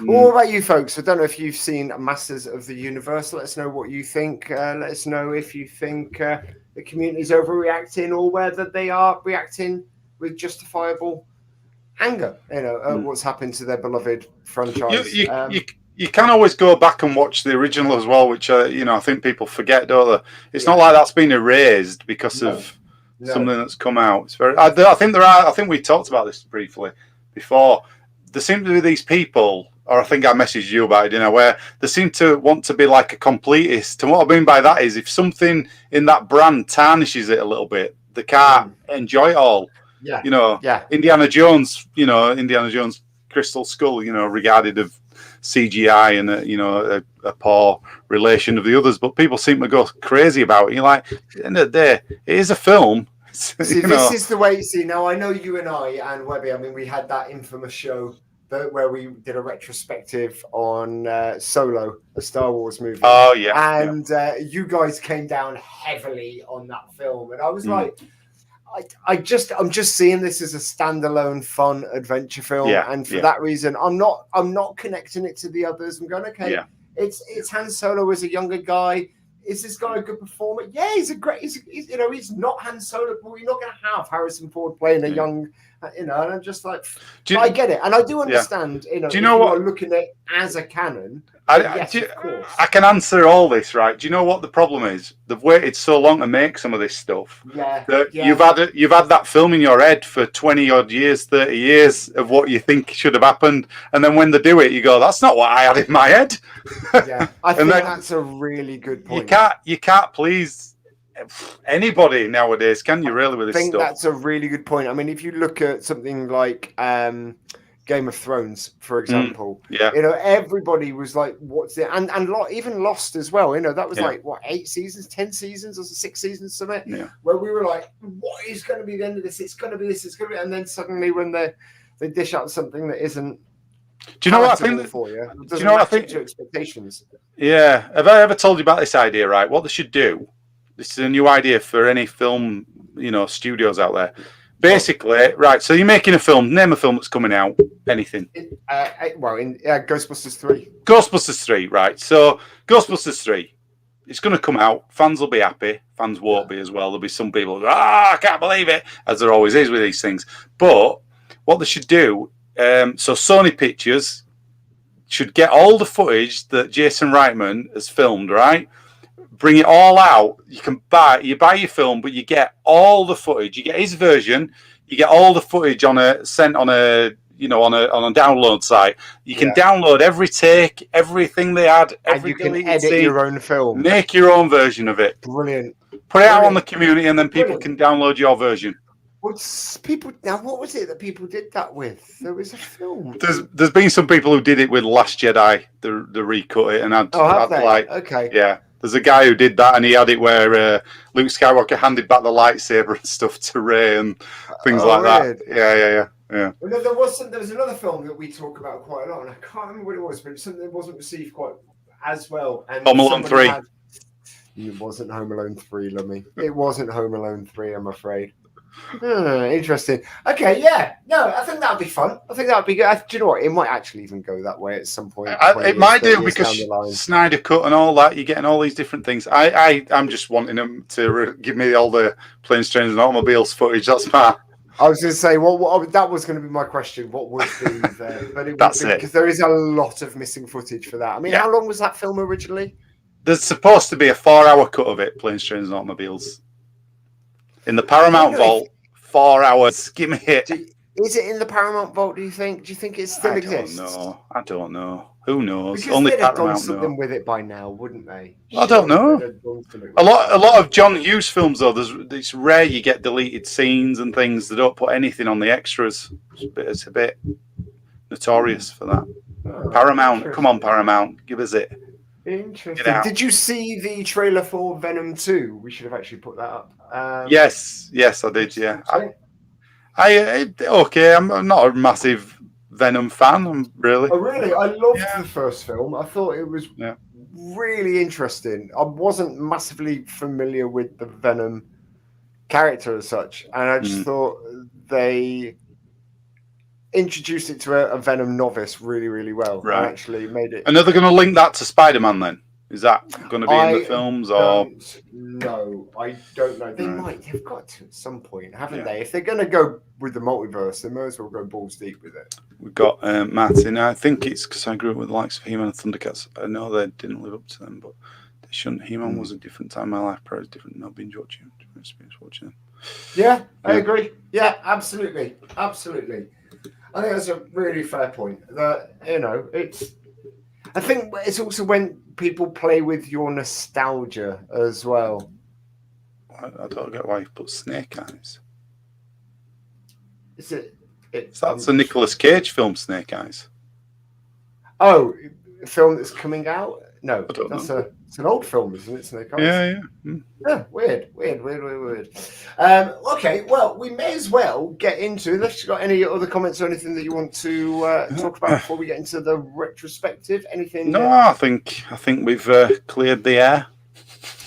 Well, what about you folks? I don't know if you've seen Masters of the Universe. Let us know what you think. Let us know if you think the community is overreacting or whether they are reacting with justifiable anger. What's happened to their beloved franchise. You can always go back and watch the original as well, which I think people forget, don't they? It's not like that's been erased because of something that's come out. It's very. I think we talked about this briefly before. There seem to be these people, or I think I messaged you about it, where they seem to want to be like a completist. And what I mean by that is, if something in that brand tarnishes it a little bit, they can't enjoy it all. Indiana Jones, Crystal Skull, regarded of CGI and a poor relation of the others, but people seem to go crazy about it. You're like, at the end of the day, it is a film. See, this is the way. See, now I know you and I and Webby. I mean, we had that infamous show where we did a retrospective on Solo, a Star Wars movie. Oh yeah, and you guys came down heavily on that film, and I was like, I'm just seeing this as a standalone, fun adventure film, and for that reason, I'm not connecting it to the others. I'm going, okay, it's Han Solo as a younger guy. Is this guy a good performer? Yeah, he's a great. He's not Han Solo, but we're not going to have Harrison Ford playing a young. And I'm just like, I get it, and I do understand. Do you know what? Looking at it as a canon. Yes, of course. I can answer all this, right? Do you know what the problem is? They've waited so long to make some of this stuff. You've had that film in your head for 20 odd years, 30 years of what you think should have happened, and then when they do it, you go, "That's not what I had in my head." Yeah, I think that's a really good point. You can't please anybody nowadays, can you? Really, with this stuff? I think that's a really good point. I mean, if you look at something like Game of Thrones, for example, everybody was like, "What's it?" And even Lost as well. That was like what, 8 seasons, 10 seasons, or 6 seasons, something. Yeah. Where we were like, "What is going to be the end of this? It's going to be this. It's going to be," and then suddenly when they dish out something that isn't. Do you know what I think? For you, do you know what I think? To expectations. Yeah. Have I ever told you about this idea? Right. What they should do. This is a new idea for any film, studios out there. Basically, right. So you're making a film. Name a film that's coming out. Anything. Ghostbusters 3. Ghostbusters 3, right. So Ghostbusters 3. It's going to come out. Fans will be happy. Fans won't be as well. There'll be some people who go, I can't believe it, as there always is with these things. But what they should do, so Sony Pictures should get all the footage that Jason Reitman has filmed, right? Bring it all out. You buy your film, but you get all the footage. You get his version. You get all the footage on a download site. You can download every take, everything they had, every and you can edit your own film. Make your own version of it. Brilliant. Put it out on the community, and then people can download your version. What was it that people did that with? There was a film. There's been some people who did it with Last Jedi. They recut it and had okay. Yeah. There's a guy who did that, and he had it where Luke Skywalker handed back the lightsaber and stuff to Rey and things like weird. that. Yeah. Well, no, there was another film that we talk about quite a lot, and I can't remember what it was, but it's something that wasn't received quite as well. And Home Alone 3. It wasn't Home Alone 3, Lummy. It wasn't Home Alone 3, I'm afraid. Interesting. Okay, yeah. No, I think that would be fun. I think that would be good. Do you know what? It might actually even go that way at some point. It might do, because Snyder Cut and all that, you're getting all these different things. I'm just wanting them to give me all the planes, trains, and automobiles footage. That's my... I was going to say, that was going to be my question. What would be there? But That's it. Because there is a lot of missing footage for that. I mean, how long was that film originally? There's supposed to be a 4-hour cut of it, planes, trains, and automobiles. In the Paramount Vault, 4 hours. Give me it. Is it in the Paramount Vault, do you think? Do you think it still exists? I don't know. Who knows? Because Only they'd have Paramount done something know. with it by now, wouldn't they? I don't know. A lot of John Hughes films, though, it's rare you get deleted scenes and things. They don't put anything on the extras. It's a bit notorious for that. Paramount, come on, Paramount, give us it. Interesting. Did you see the trailer for Venom 2? We should have actually put that up. Yes, I did. Yeah, okay. I'm not a massive Venom fan. I'm really. Oh, really? I loved the first film. I thought it was really interesting. I wasn't massively familiar with the Venom character as such, and I just thought they introduced it to a Venom novice really, really well. Right. And actually made it. And are they going to link that to SpiderMan then? Is that going to be in the films or? No, I don't know. They might. They've got to at some point, haven't they? If they're going to go with the multiverse, they might as well go balls deep with it. We've got Matt in. I think it's because I grew up with the likes of He-Man and Thundercats. I know they didn't live up to them, but they shouldn't. He-Man was a different time in my life. Probably different. No binge watching. Different experience watching them. Yeah, I agree. Yeah, absolutely. I think that's a really fair point. That I think it's also when people play with your nostalgia as well. I don't get why you put Snake Eyes. Is it? That's a Nicolas Cage film, Snake Eyes. Oh, a film that's coming out? No, it's an old film, isn't it? Snake Eyes. Yeah. Yeah, weird. Okay, well, we may as well get into. Unless you've got any other comments or anything that you want to talk about before we get into the retrospective. Anything? No, I think we've cleared the air.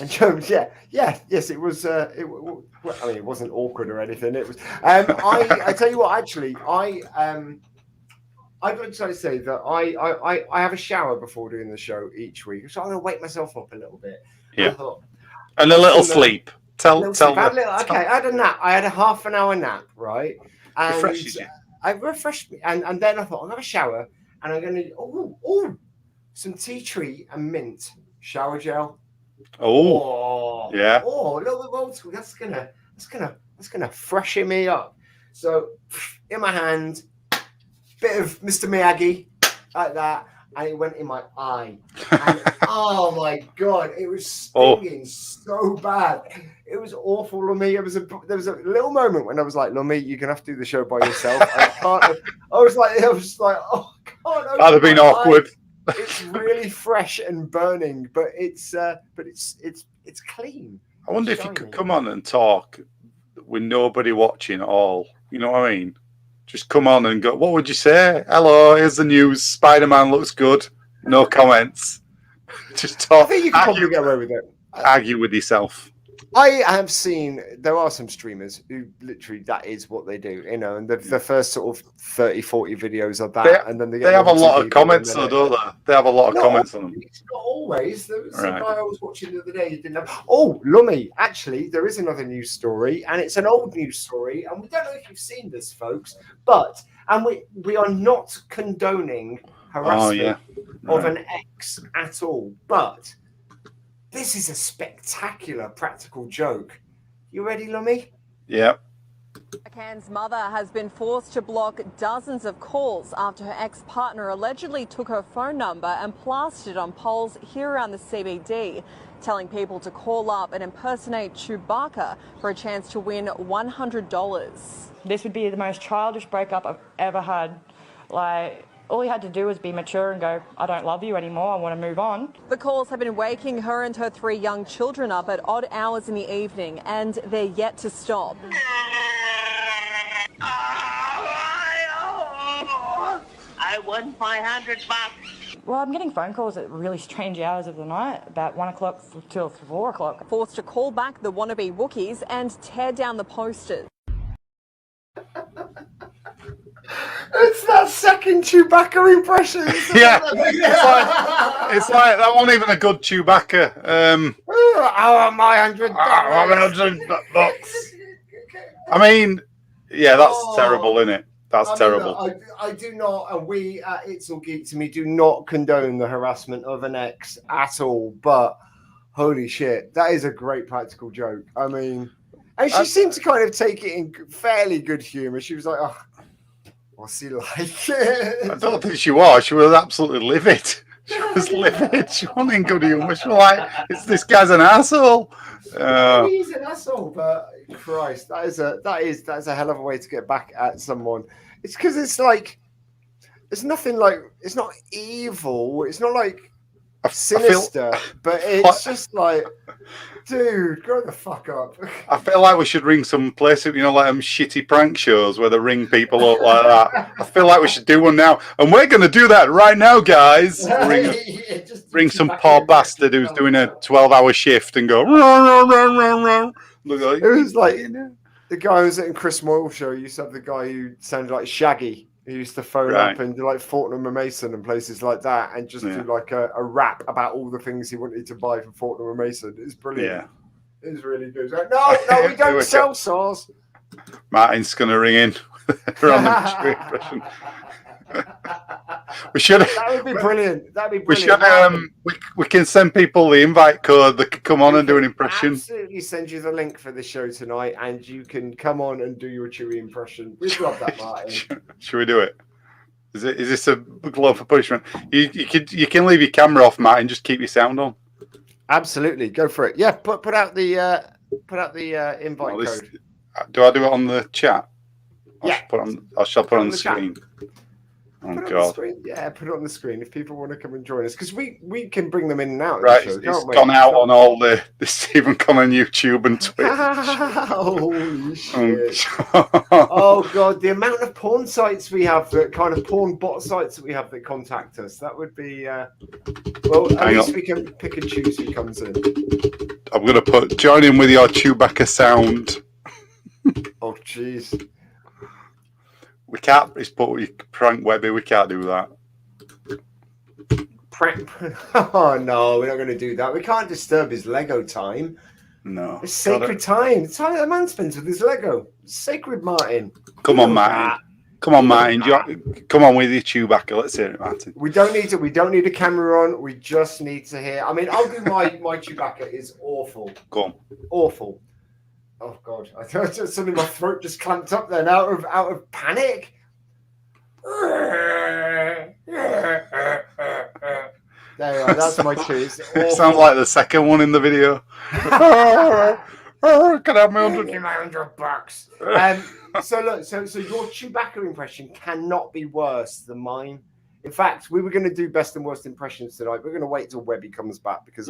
And Jones, yes, it was. It wasn't awkward or anything. It was. I tell you what, actually, I'd like to say that I have a shower before doing the show each week, so I'm going to wake myself up a little bit. Yeah, and a little sleep. Tell me. I had a nap. I had a half an hour nap, right? And refreshes you. I refreshed me, and then I thought I'm going to have a shower, and I'm going to some tea tree and mint shower gel. Oh, yeah. Oh, a little bit old school. That's gonna freshen me up. So in my hand, bit of Mr. Miyagi like that, and it went in my eye. And oh my god, it was stinging so bad. It was awful, Lummy. There was a little moment when I was like, Lummy, you're gonna have to do the show by yourself. I was like, oh god, that'd have been awkward. It's really fresh and burning, but it's clean. I wonder if you could come on and talk with nobody watching at all. You know what I mean? Just come on and go, what would you say? Hello, here's the news. SpiderMan looks good. No comments. Just talk. I think you can probably get away with it. Argue with yourself. I have seen there are some streamers who literally that is what they do, you know, and the first sort of 30, 40 videos of that, and then they have a lot of comments, though, don't they? They have a lot of comments on them. It's not always. There was a guy I was watching the other day who didn't have. Oh, Lummy, actually, there is another news story, and it's an old news story, and we don't know if you've seen this, folks, but we are not condoning harassment of an ex at all, but. This is a spectacular practical joke. You ready, Lummy? Yep. Can's mother has been forced to block dozens of calls after her ex-partner allegedly took her phone number and plastered it on poles here around the CBD, telling people to call up and impersonate Chewbacca for a chance to win $100. This would be the most childish breakup I've ever had. Like, all he had to do was be mature and go, I don't love you anymore, I want to move on. The calls have been waking her and her 3 young children up at odd hours in the evening, and they're yet to stop. I won $500. Well, I'm getting phone calls at really strange hours of the night, about 1 o'clock till 4 o'clock. Forced to call back the wannabe Wookiees and tear down the posters. It's that second Chewbacca impression. Yeah, it's like that wasn't even a good Chewbacca. I want my $100. I mean, yeah, that's terrible, isn't it? That's terrible. I do not, and we at It's All Geek to Me do not condone the harassment of an ex at all. But holy shit, that is a great practical joke. I mean, and she seemed to kind of take it in fairly good humor. She was like, "Oh, what's he like?" I don't think she was. She was absolutely livid. She was livid. She wasn't in good humor. She was like, "This guy's an asshole." He's an asshole, but Christ, that is a hell of a way to get back at someone. It's because it's like it's nothing like it's not evil. It's not like sinister, but it's just like, dude, grow the fuck up. I feel like we should ring some place, you know, like shitty prank shows where they ring people up like that. I feel like we should do one now, and we're going to do that right now, guys. Ring some poor bastard who's doing a 12-hour shift and go. Look like, it was like the guy who was at Chris Moyle show used to have the guy who sounded like Shaggy. He used to phone up and do like Fortnum and Mason and places like that, and just do like a rap about all the things he wanted to buy from Fortnum and Mason. It's brilliant. Yeah. It's really good. Like, no, we don't sell saws. Martin's going to ring in. We should. That would be brilliant. That'd be brilliant. We should. We can send people the invite code that can come on and do an impression. Absolutely, send you the link for the show tonight, and you can come on and do your Chewie impression. We'd love that, Martin. Should we do it? Is this a glove for punishment? You can leave your camera off, Martin. Just keep your sound on. Absolutely, go for it. Yeah, put out the invite code. Do I do it on the chat? Yeah. I shall put it on the screen. Oh, God. Yeah, put it on the screen if people want to come and join us, because we can bring them in and out. Right, of the show, it's gone out on all this even come on YouTube and Twitch. Holy shit! Oh God, the amount of porn sites we have, that kind of porn bot sites that we have that contact us. That would be well. At least we can pick and choose who comes in. I'm gonna put join in with your Chewbacca sound. Oh jeez. We can't. It's prank Webby. We can't do that. Prank? Oh no, we're not going to do that. We can't disturb his Lego time. No, it's sacred time. It's time that man spends with his Lego. It's sacred, Martin. Come on, Martin. Come on, Martin. Come on with your Chewbacca. Let's hear it, Martin. We don't need a camera on. We just need to hear. I mean, I'll do my Chewbacca is awful. Go on. Awful. Oh God! I thought suddenly my throat just clamped up then out of panic. There you are. That's my cheese. It sounds like the second one in the video. Can I have my $100? So look, so your Chewbacca impression cannot be worse than mine. In fact, we were going to do best and worst impressions tonight. We're going to wait till Webby comes back, because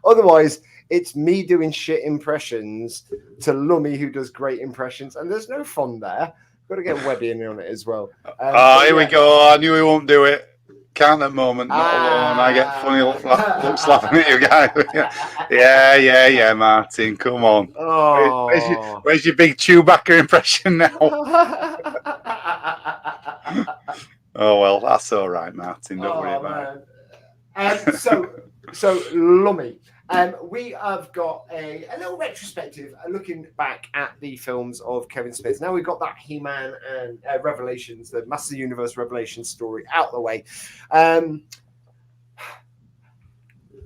otherwise it's me doing shit impressions to Lummy, who does great impressions, and there's no fun there. Got to get Webby in on it as well. Here we go. I knew he won't do it. Can't at the moment. Not alone. I get funny looks laughing at you guys. yeah, Martin. Come on. Oh. Where's your big Chewbacca impression now? Oh well, that's all right, Martin. Don't worry about it. So Lummy. We have got a little retrospective looking back at the films of Kevin Smith. Now we've got that He-Man and Revelations, the Master Universe Revelations story out the way.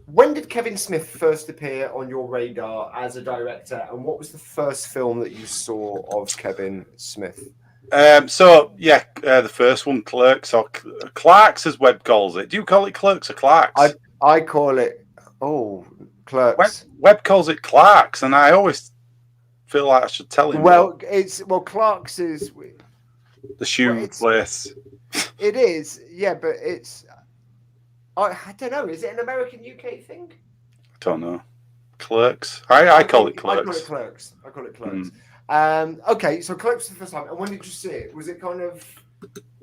When did Kevin Smith first appear on your radar as a director, and what was the first film that you saw of Kevin Smith? The first one, Clerks, or Clarks as Webb calls it. Do you call it Clerks or Clarks? I call it Clerks. Webb calls it Clarks, and I always feel like I should tell him. Clarks is the shoe place. It is, yeah, but it's. I don't know. Is it an American UK thing? I don't know. Clerks. I call it Clerks. I call it Clerks. Okay, so Clerks the first time. And when did you see it? Was it kind of?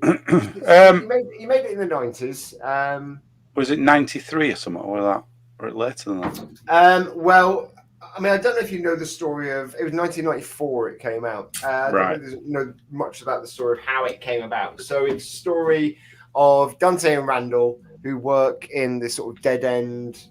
You made it in the 90s. Was it 93 or something like that? Or later than that? Well, I mean, I don't know if you know the story of. It was 1994. It came out. I don't know much about the story of how it came about. So it's a story of Dante and Randall, who work in this sort of dead end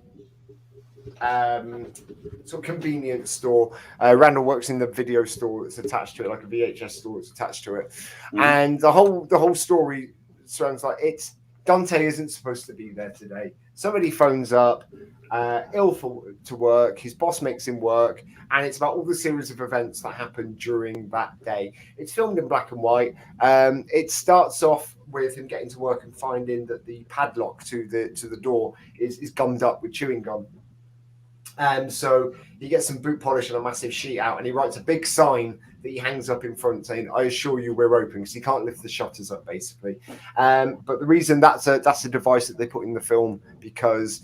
sort of convenience store. Randall works in the video store that's attached to it, like a VHS store that's attached to it. And the whole story sounds like it's Dante isn't supposed to be there today. Somebody phones up, ill to work. His boss makes him work, and it's about all the series of events that happen during that day. It's filmed in black and white. It starts off with him getting to work and finding that the padlock to the door is gummed up with chewing gum. So he gets some boot polish and a massive sheet out, and he writes a big sign that he hangs up in front saying, "I assure you we're open," because he can't lift the shutters up, basically. But the reason that's a device that they put in the film, because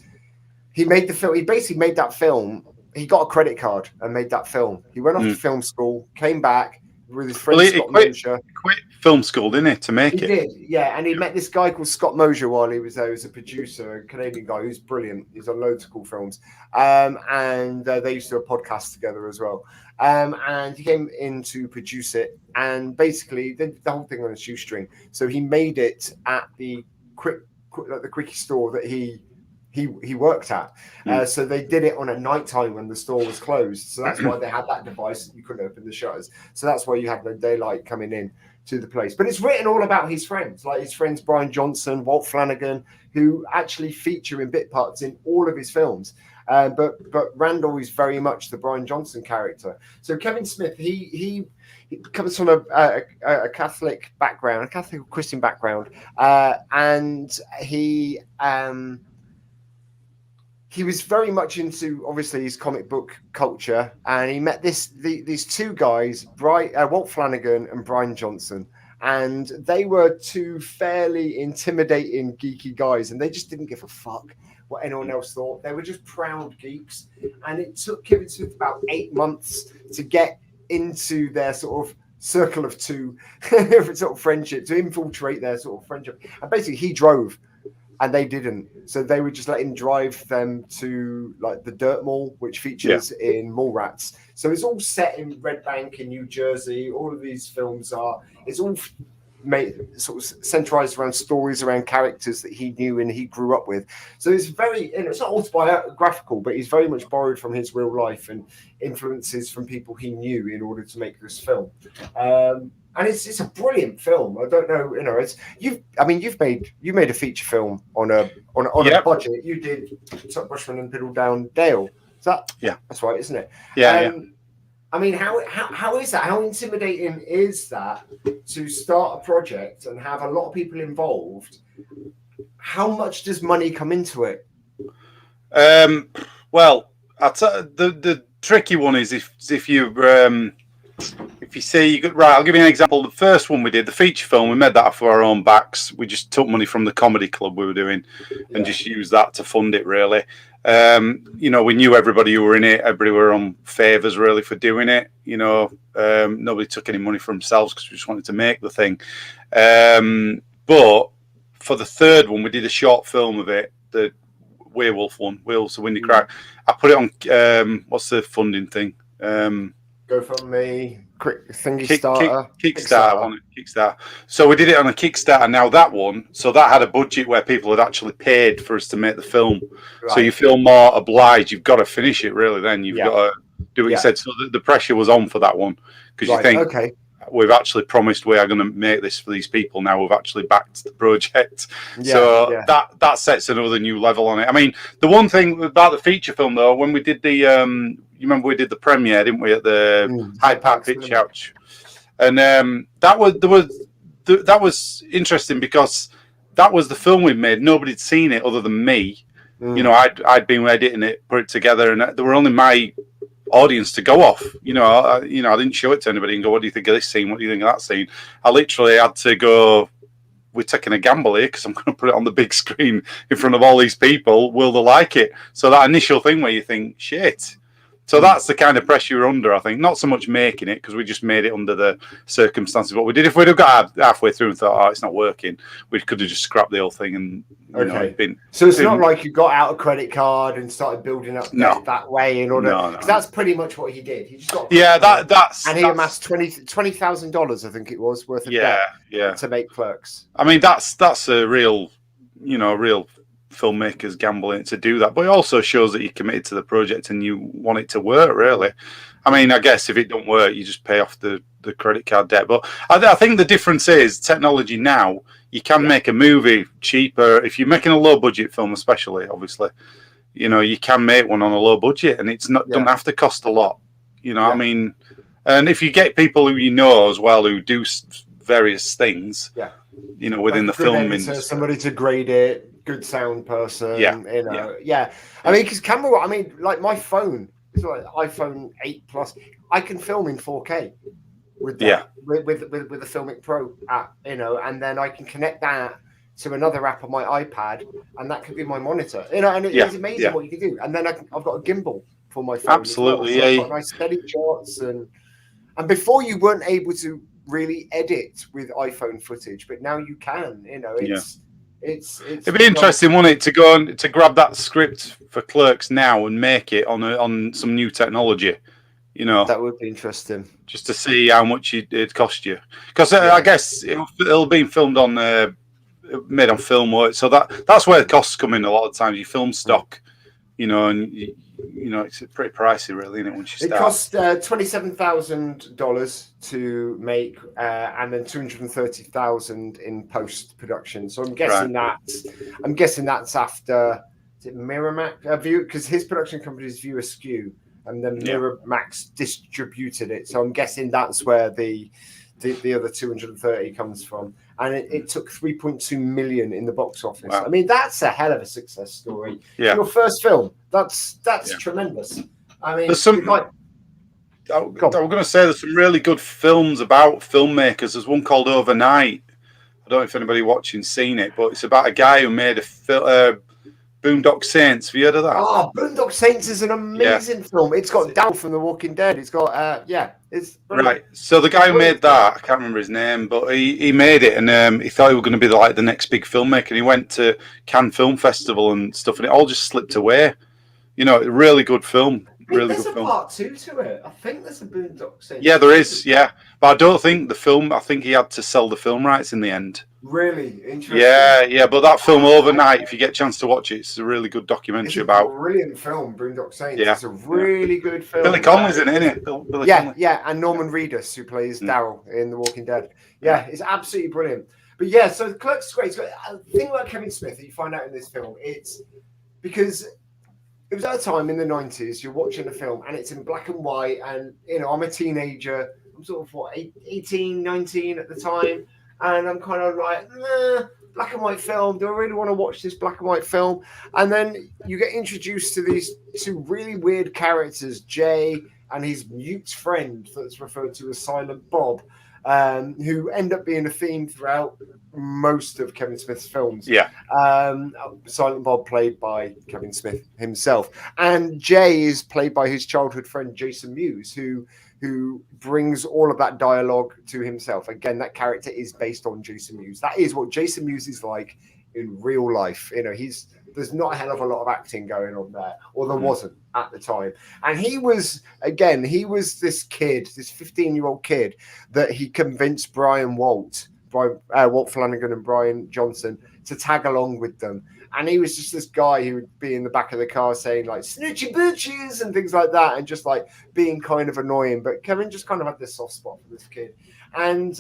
he made the film. He basically made that film. He got a credit card and made that film. He went off to film school, came back with his friend Scott Mosier. Quit film school, didn't he, to make it? He did, yeah. And he met this guy called Scott Mosier while he was there. He was a producer, a Canadian guy who's brilliant. He's on loads of cool films. And they used to do a podcast together as well. And he came in to produce it, and basically did the whole thing on a shoestring. So he made it at the quickie store that he worked at. So they did it on a night time when the store was closed. So that's why they had that device. You couldn't open the shutters. So that's why you had no daylight coming in to the place. But it's written all about his friends, like his friends Brian Johnson, Walt Flanagan, who actually feature in bit parts in all of his films. But Randall is very much the Brian Johnson character. So Kevin Smith, he comes from a Catholic background, a Catholic Christian background, and he was very much into, obviously, his comic book culture, and he met these two guys, Walt Flanagan and Brian Johnson, and they were two fairly intimidating, geeky guys, and they just didn't give a fuck what anyone else thought. They were just proud geeks, and it took Kevin Smith about 8 months to get into their sort of circle of two, sort of friendship, to infiltrate their sort of friendship. And basically, he drove, and they didn't. So they would just let him drive them to like the Dirt Mall, which features in Mallrats. So it's all set in Red Bank in New Jersey. All of these films it's all made sort of centralized around stories around characters that he knew and he grew up with. So it's it's not autobiographical, but he's very much borrowed from his real life and influences from people he knew in order to make this film. And it's a brilliant film. I don't know, you made a feature film on a budget. You did Bushman and Piddle Down Dale. That's right, isn't it? Yeah. I mean, how is that? How intimidating is that to start a project and have a lot of people involved? How much does money come into it? Well, the tricky one is if you see, I'll give you an example. The first one we did, the feature film, we made that off our own backs. We just took money from the comedy club we were doing and just used that to fund it, really. We knew everybody who were in it. Everybody were on favours, really, for doing it. Nobody took any money for themselves because we just wanted to make the thing. But for the third one, we did a short film of it, the werewolf one, Werewolves of Windy Crack. I put it on, what's the funding thing? GoFundMe, quick thingy starter. Kickstarter. So we did it on a Kickstarter. Now that one, so that had a budget where people had actually paid for us to make the film. Right. So you feel more obliged. You've got to finish it, really. Then you've got to do what you said. So the pressure was on for that one because you think, we've actually promised we are going to make this for these people. Now we've actually backed the project. That sets another new level on it. I mean, the one thing about the feature film, though, when we did the, you remember we did the premiere, didn't we, at the Hyde Park Pitch Couch? And that was interesting because that was the film we'd made. Nobody'd seen it other than me. You know, I'd been editing it, put it together, and there were only my audience to go off. I didn't show it to anybody and go, what do you think of this scene? What do you think of that scene? I literally had to go, we're taking a gamble here because I'm going to put it on the big screen in front of all these people. Will they like it? So that initial thing where you think, shit. So that's the kind of pressure you're under, I think. Not so much making it, because we just made it under the circumstances. What we did, if we'd have got halfway through and thought, it's not working, we could have just scrapped the whole thing. And so it's not like you got out a credit card and started building up that way in order. Because that's pretty much what he did. He just got he amassed $20,000, I think it was, worth of debt to make Clerks. I mean, that's a real filmmakers gambling to do that, but it also shows that you're committed to the project and you want it to work, really. I mean, I guess if it don't work, you just pay off the credit card debt. But I think the difference is technology now. You can make a movie cheaper if you're making a low budget film, especially. Obviously, you can make one on a low budget, and it's not doesn't have to cost a lot. I mean, and if you get people who as well who do various things, within the film industry, somebody to grade it. Good sound person, I mean, because like my phone is like iPhone 8 Plus. I can film in 4K with that, with the Filmic Pro app, and then I can connect that to another app on my iPad, and that could be my monitor, and it's amazing what you can do. And then I've got a gimbal for my phone. Absolutely, I've got nice steady shots, and before you weren't able to really edit with iPhone footage, but now you can. It'd be interesting, wouldn't it, to go and to grab that script for Clerks now and make it on some new technology. That would be interesting, just to see how much it'd cost you. Because I guess it'll be filmed on made on film, so that's where the costs come in. A lot of times, you film stock, and it's pretty pricey, really, isn't it? Once you start, it cost $27,000 to make, and then $230,000 in post production. So I'm guessing that's after, is it Miramax View? Because his production company is View Askew, and then Miramax distributed it. So I'm guessing that's where the other 230 comes from. And it took 3.2 million in the box office. Wow. I mean, that's a hell of a success story. Yeah. Your first film, that's tremendous. I mean, there's I'm going to say there's some really good films about filmmakers. There's one called Overnight. I don't know if anybody watching seen it, but it's about a guy who made a Boondock Saints. Have you heard of that? Oh, Boondock Saints is an amazing film. It's got Daryl from The Walking Dead. It's got, it's brilliant. Right. So the guy who made that, I can't remember his name, but he made it, and he thought he was going to be the next big filmmaker. And he went to Cannes Film Festival and stuff, and it all just slipped away. Really good film. Really good film. There's a part 2 to it. I think there's a Boondock Saints. Yeah, there is. Yeah, but I don't think the film. I think he had to sell the film rights in the end. Really interesting. Yeah. But that film, Overnight, if you get a chance to watch it, it's a really good documentary about. Brilliant film, Boondock Saints. Yeah. It's a really good film. Billy Connolly's in it, isn't it? Billy Connolly. And Norman Reedus, who plays Daryl in The Walking Dead. Yeah, it's absolutely brilliant. But so Clerks is great. The thing about Kevin Smith that you find out in this film, it's because it was at a time in the 90s, you're watching a film and it's in black and white, and I'm a teenager. I'm sort of 18, 19 at the time. And I'm kind of like, black and white film. Do I really want to watch this black and white film? And then you get introduced to these two really weird characters, Jay and his mute friend that's referred to as Silent Bob, who end up being a theme throughout most of Kevin Smith's films. Yeah. Silent Bob played by Kevin Smith himself. And Jay is played by his childhood friend, Jason Mewes, who brings all of that dialogue to himself. Again, that character is based on Jason Mewes. That is what Jason Mewes is like in real life. You know, there's not a hell of a lot of acting going on there, or there wasn't at the time. And he was this kid, this 15-year-old kid that he convinced Walt Flanagan and Brian Johnson to tag along with them. And he was just this guy who would be in the back of the car saying like snitchy bitches and things like that, and just like being kind of annoying. But Kevin just kind of had this soft spot for this kid. And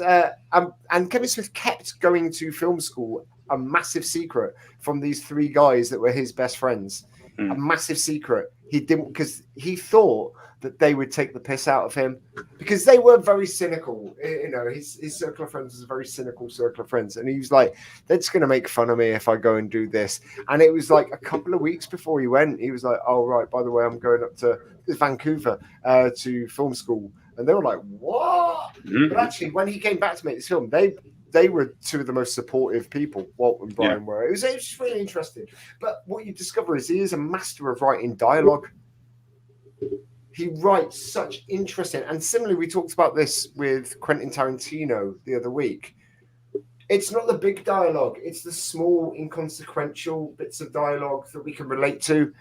Kevin Smith kept going to film school, a massive secret from these three guys that were his best friends. A massive secret. He didn't, because he thought that they would take the piss out of him, because they were very cynical. You know, his circle of friends was a very cynical circle of friends, and he was like, they're just going to make fun of me if I go and do this. And it was like a couple of weeks before he went, he was like, oh right, by the way, I'm going up to Vancouver to film school. And they were like, what? But actually, when he came back to make this film, they were two of the most supportive people, Walt and Brian were. It was just really interesting. But what you discover is he is a master of writing dialogue. He writes such interesting, and similarly, we talked about this with Quentin Tarantino the other week. It's not the big dialogue; it's the small, inconsequential bits of dialogue that we can relate to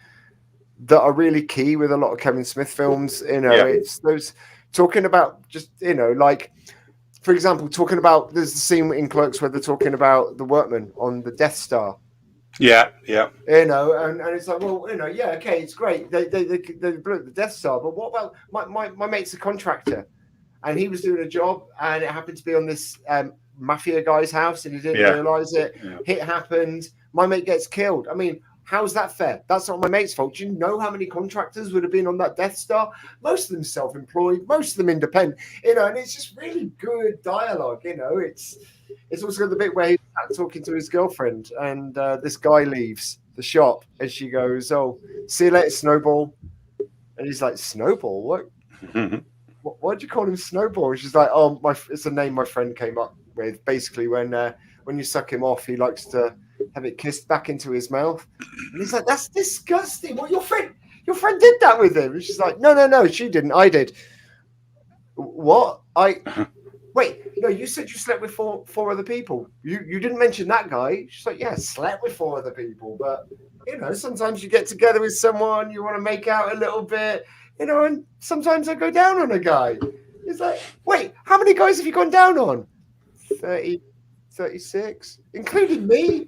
that are really key with a lot of Kevin Smith films. You know, it's those talking about just, you know, like, for example, talking about, there's the scene in Clerks where they're talking about the workmen on the Death Star. Yeah. You know, and it's like, well, you know, yeah, okay, it's great. They blew up the Death Star, but what about my mate's a contractor, and he was doing a job, and it happened to be on this mafia guy's house, and he didn't realize it. Hit happened. My mate gets killed. I mean, how's that fair? That's not my mate's fault. Do you know how many contractors would have been on that Death Star? Most of them self-employed, most of them independent. You know, and it's just really good dialogue. You know, it's also got the bit where he's talking to his girlfriend, and this guy leaves the shop, and she goes, "Oh, see you later, Snowball." And he's like, "Snowball? What? Why'd you call him Snowball?" And she's like, "Oh, it's a name my friend came up with. Basically, when you suck him off, he likes to have it kissed back into his mouth." And he's like, "That's disgusting. What, your friend did that with him?" And she's like, No, she didn't. I did." What? Wait, no, you said you slept with four other people. You didn't mention that guy. She's like, yeah, slept with 4 other people. But, you know, sometimes you get together with someone, you want to make out a little bit, you know, and sometimes I go down on a guy. It's like, wait, how many guys have you gone down on? 30, 36, including me.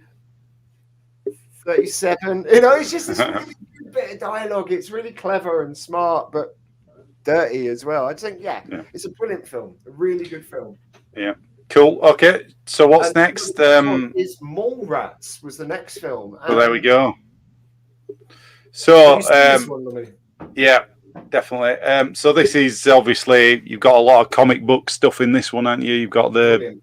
37. You know, it's just this really good bit of dialogue. It's really clever and smart, but dirty as well. I think, it's a brilliant film, a really good film. Yeah, cool. Okay, so what's next? Is Mallrats was the next film. Well, there we go. So, yeah, definitely. So this is obviously, you've got a lot of comic book stuff in this one, haven't you? You've got the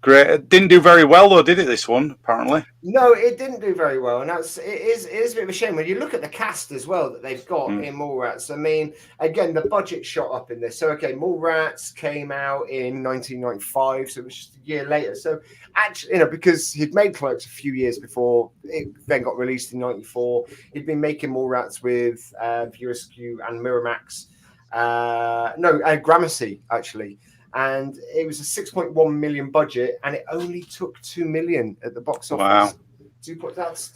great. It didn't do very well though, did it? This one, apparently. No, it didn't do very well, and it is a bit of a shame when you look at the cast as well that they've got in Mallrats. I mean, again, the budget shot up in this. So, okay, Mallrats came out in 1995, so it was just a year later. So, actually, you know, because he'd made Clerks a few years before, it then got released in '94. He'd been making Mallrats with View Askew and Miramax. Gramercy actually. And it was a 6.1 million budget, and it only took 2 million at the box office. Wow. That's.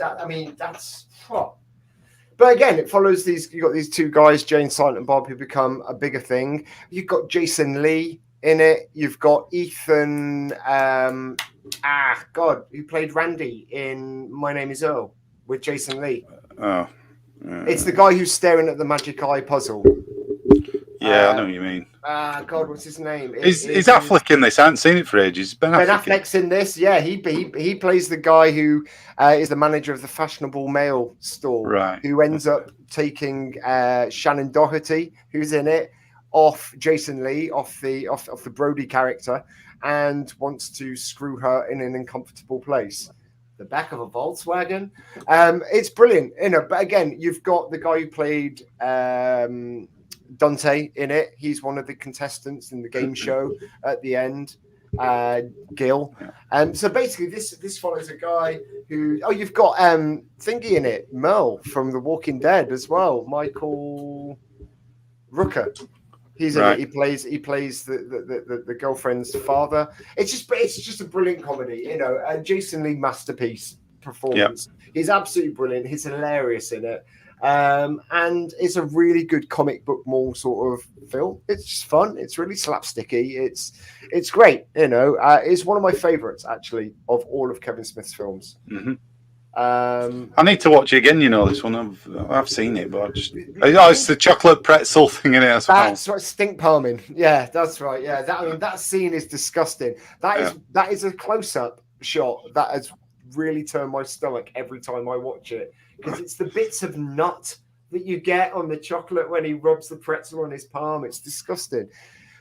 But again, it follows these. You got these 2 guys, Jane, Silent Bob, who become a bigger thing. You've got Jason Lee in it. You've got Ethan. Who played Randy in My Name Is Earl with Jason Lee. It's the guy who's staring at the magic eye puzzle. Yeah, I know what you mean. What's his name? Is Affleck in this? I haven't seen it for ages. Ben Affleck's in this. Yeah, he plays the guy who is the manager of the fashionable male store, right? Who ends up taking Shannon Doherty, who's in it, off Jason Lee, off the Brody character, and wants to screw her in an uncomfortable place. The back of a Volkswagen. It's brilliant, you know. But again, you've got the guy who played Dante in it. He's one of the contestants in the game show at the end, Gil. So basically this follows a guy who you've got thingy in it, Merle from The Walking Dead as well, Michael Rooker. He's in it. He plays the girlfriend's father. It's just a brilliant comedy, you know. Jason Lee masterpiece performance. Yep. He's absolutely brilliant. He's hilarious in it. And it's a really good comic book mall sort of film. It's just fun. It's really slapsticky. It's great. You know, it's one of my favorites actually of all of Kevin Smith's films. Mm-hmm. I need to watch it again. You know, this one I've seen it, but it's the chocolate pretzel thing in it. That's right, stink palming. Yeah, that's right. Yeah, that scene is disgusting. That is a close up shot that has really turned my stomach every time I watch it. Because it's the bits of nut that you get on the chocolate when he rubs the pretzel on his palm. It's disgusting.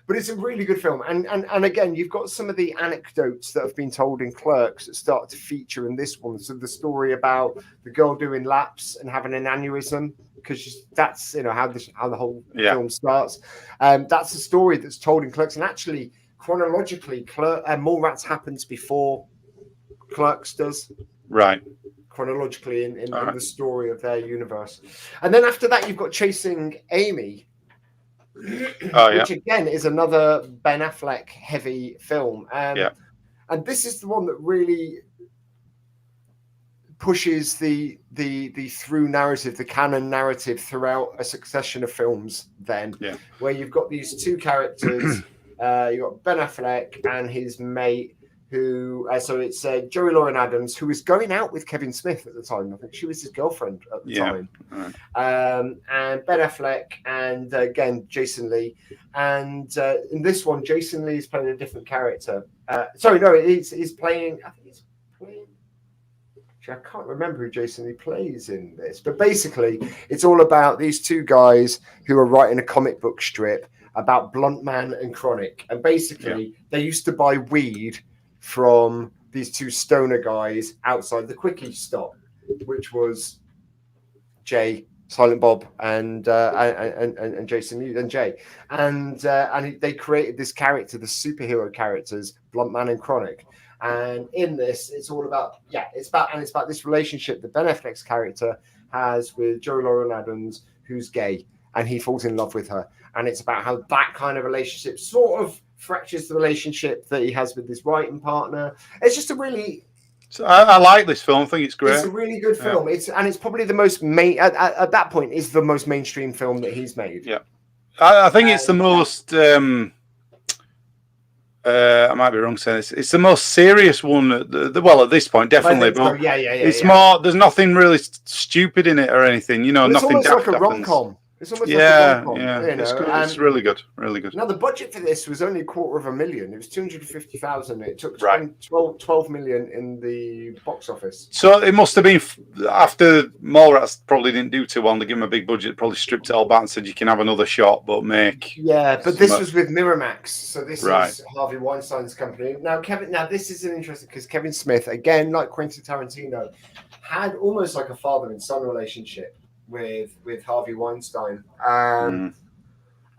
But it's a really good film. And again, you've got some of the anecdotes that have been told in Clerks that start to feature in this one. So the story about the girl doing laps and having an aneurysm, because that's, you know, how the whole film starts. That's a story that's told in Clerks. And actually, chronologically, Mallrats happens before Clerks does. Right. Chronologically in the story of their universe. And then after that, you've got Chasing Amy, which again is another Ben Affleck heavy film. And this is the one that really pushes the through narrative, the canon narrative throughout a succession of films where you've got these two characters. You've got Ben Affleck and his mate, who so it's Joey Lauren Adams, who was going out with Kevin Smith at the time. I think she was his girlfriend at the time. Right. And Ben Affleck and again Jason Lee. And in this one, Jason Lee is playing a different character. He's playing. I think he's playing. Actually, I can't remember who Jason Lee plays in this, but basically, it's all about these two guys who are writing a comic book strip about Blunt Man and Chronic, and basically they used to buy weed from these two stoner guys outside the quickie stop, which was Jay, Silent Bob, and Jason and Jay, and they created this character, the superhero characters, Blunt Man and Chronic. And in this, it's all about it's about this relationship that Ben Affleck's character has with Joey Lauren Adams, who's gay, and he falls in love with her, and it's about how that kind of relationship sort of fractures the relationship that he has with his writing partner. It's just a really... So I like this film. I think it's great. It's a really good film. It's probably the most at that point is the most mainstream film that he's made. Yeah, I think it's the most. I might be wrong saying this. It's the most serious one. At this point, definitely. But it's more. There's nothing really stupid in it or anything. You know, it's nothing. It's almost like a rom-com. It's almost like a rom-com, you know? It's good. It's really good, really good. Now the budget for this was only $250,000. It was 250,000. It took 12 million in the box office. So it must have been after Mallrats probably didn't do too well. They gave him a big budget, probably stripped it all back and said you can have another shot, but make. Yeah, but this was with Miramax, so this is Harvey Weinstein's company. Now this is an interesting because Kevin Smith, again, like Quentin Tarantino, had almost like a father and son relationship with Harvey Weinstein, and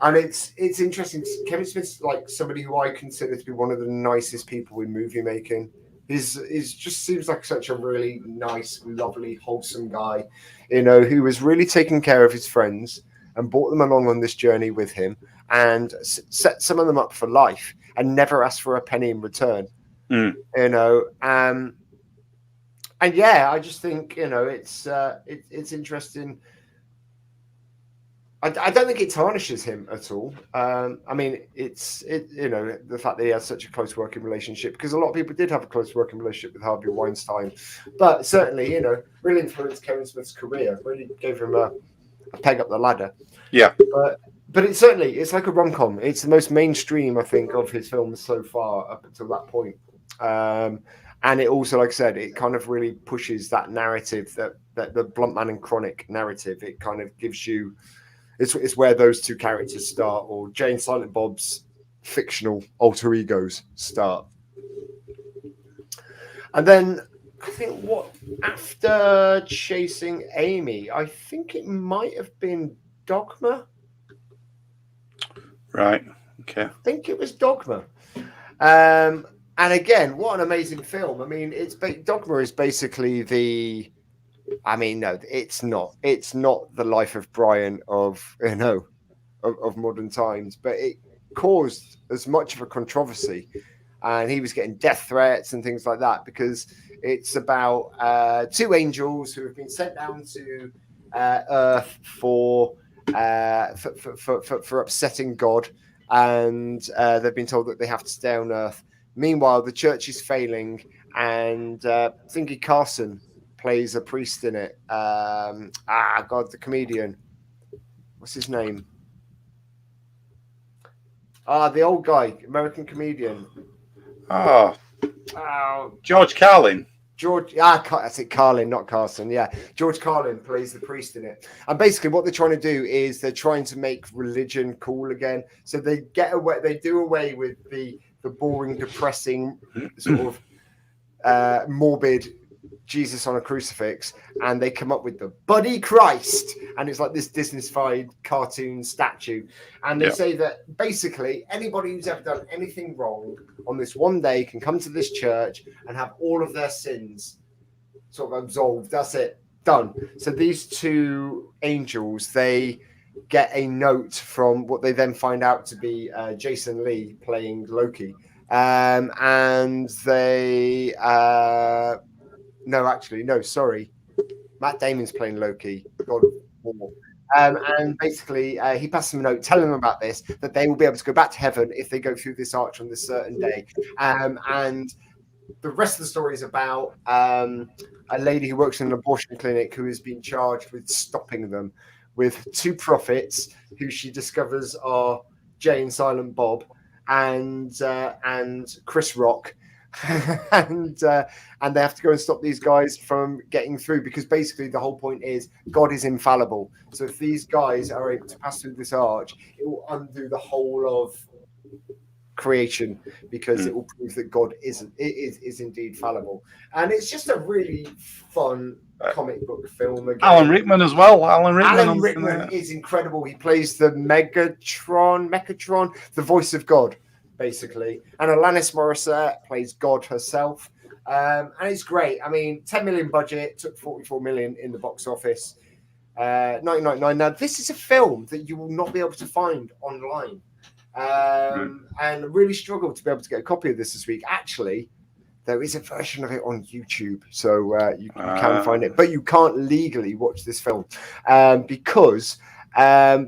it's interesting. Kevin Smith's like somebody who I consider to be one of the nicest people in movie making. He's just seems like such a really nice, lovely, wholesome guy, you know, who was really taking care of his friends and brought them along on this journey with him and set some of them up for life and never asked for a penny in return. You know, and I just think, you know, it's interesting. I don't think it tarnishes him at all. I mean, you know, the fact that he has such a close working relationship, because a lot of people did have a close working relationship with Harvey Weinstein, but certainly, you know, really influenced Kevin Smith's career. Really gave him a peg up the ladder. Yeah. But it's like a rom-com. It's the most mainstream, I think, of his films so far up until that point. And it also, like I said, it kind of really pushes that narrative, that the Blunt Man and Chronic narrative. It kind of gives you, it's where those two characters start, or Jay and Silent Bob's fictional alter egos start. And then I think after Chasing Amy, I think it might have been Dogma. Right. Okay. I think it was Dogma. And again, what an amazing film. I mean, Dogma is basically it's not the Life of Brian of of modern times, but it caused as much of a controversy, and he was getting death threats and things like that because it's about two angels who have been sent down to Earth for upsetting God, and they've been told that they have to stay on Earth. Meanwhile, the church is failing, and Thingy Carson plays a priest in it. God, the comedian. What's his name? The old guy, American comedian. George Carlin. That's it, Carlin, not Carson. Yeah, George Carlin plays the priest in it. And basically, what they're trying to do is they're trying to make religion cool again. So they do away with the boring, depressing, sort of morbid Jesus on a crucifix, and they come up with the Buddy Christ, and it's like this Disney-fied cartoon statue. And they say that basically anybody who's ever done anything wrong on this one day can come to this church and have all of their sins sort of absolved. That's it, done. So these two angels, they get a note from what they then find out to be Jason Lee playing Loki, and they sorry, Matt Damon's playing Loki, God of War. And basically, he passes them a note telling them about this, that they will be able to go back to heaven if they go through this arch on this certain day. And the rest of the story is about a lady who works in an abortion clinic who has been charged with stopping them, with two prophets who she discovers are Jay and Silent Bob and Chris Rock. and they have to go and stop these guys from getting through, because basically the whole point is God is infallible. So if these guys are able to pass through this arch, it will undo the whole of creation, because it will prove that God is indeed fallible. And it's just a really fun comic book film. Again. Alan Rickman as well. Alan Rickman is incredible. He plays the Megatron, the voice of God, basically. And Alanis Morissette plays God herself. And it's great. I mean, 10 million budget, took 44 million in the box office. 1999. Now, this is a film that you will not be able to find online. And really struggled to be able to get a copy of this week. Actually, there is a version of it on YouTube, so you can find it, but you can't legally watch this film because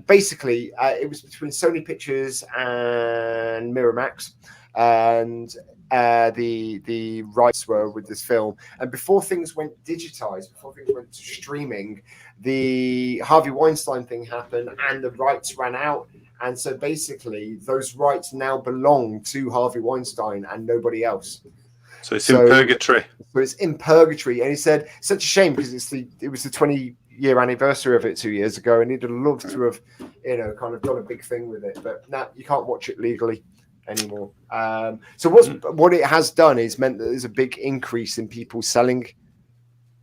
basically it was between Sony Pictures and Miramax, and the rights were with this film. And before things went digitized, before things went to streaming, the Harvey Weinstein thing happened and the rights ran out. And so basically those rights now belong to Harvey Weinstein and nobody else. So it's in purgatory. So it's in purgatory. And he said, such a shame, because it was the 20-year anniversary of it 2 years ago, and he'd have loved to have, kind of done a big thing with it. But now you can't watch it legally anymore. So what it has done is meant that there's a big increase in people selling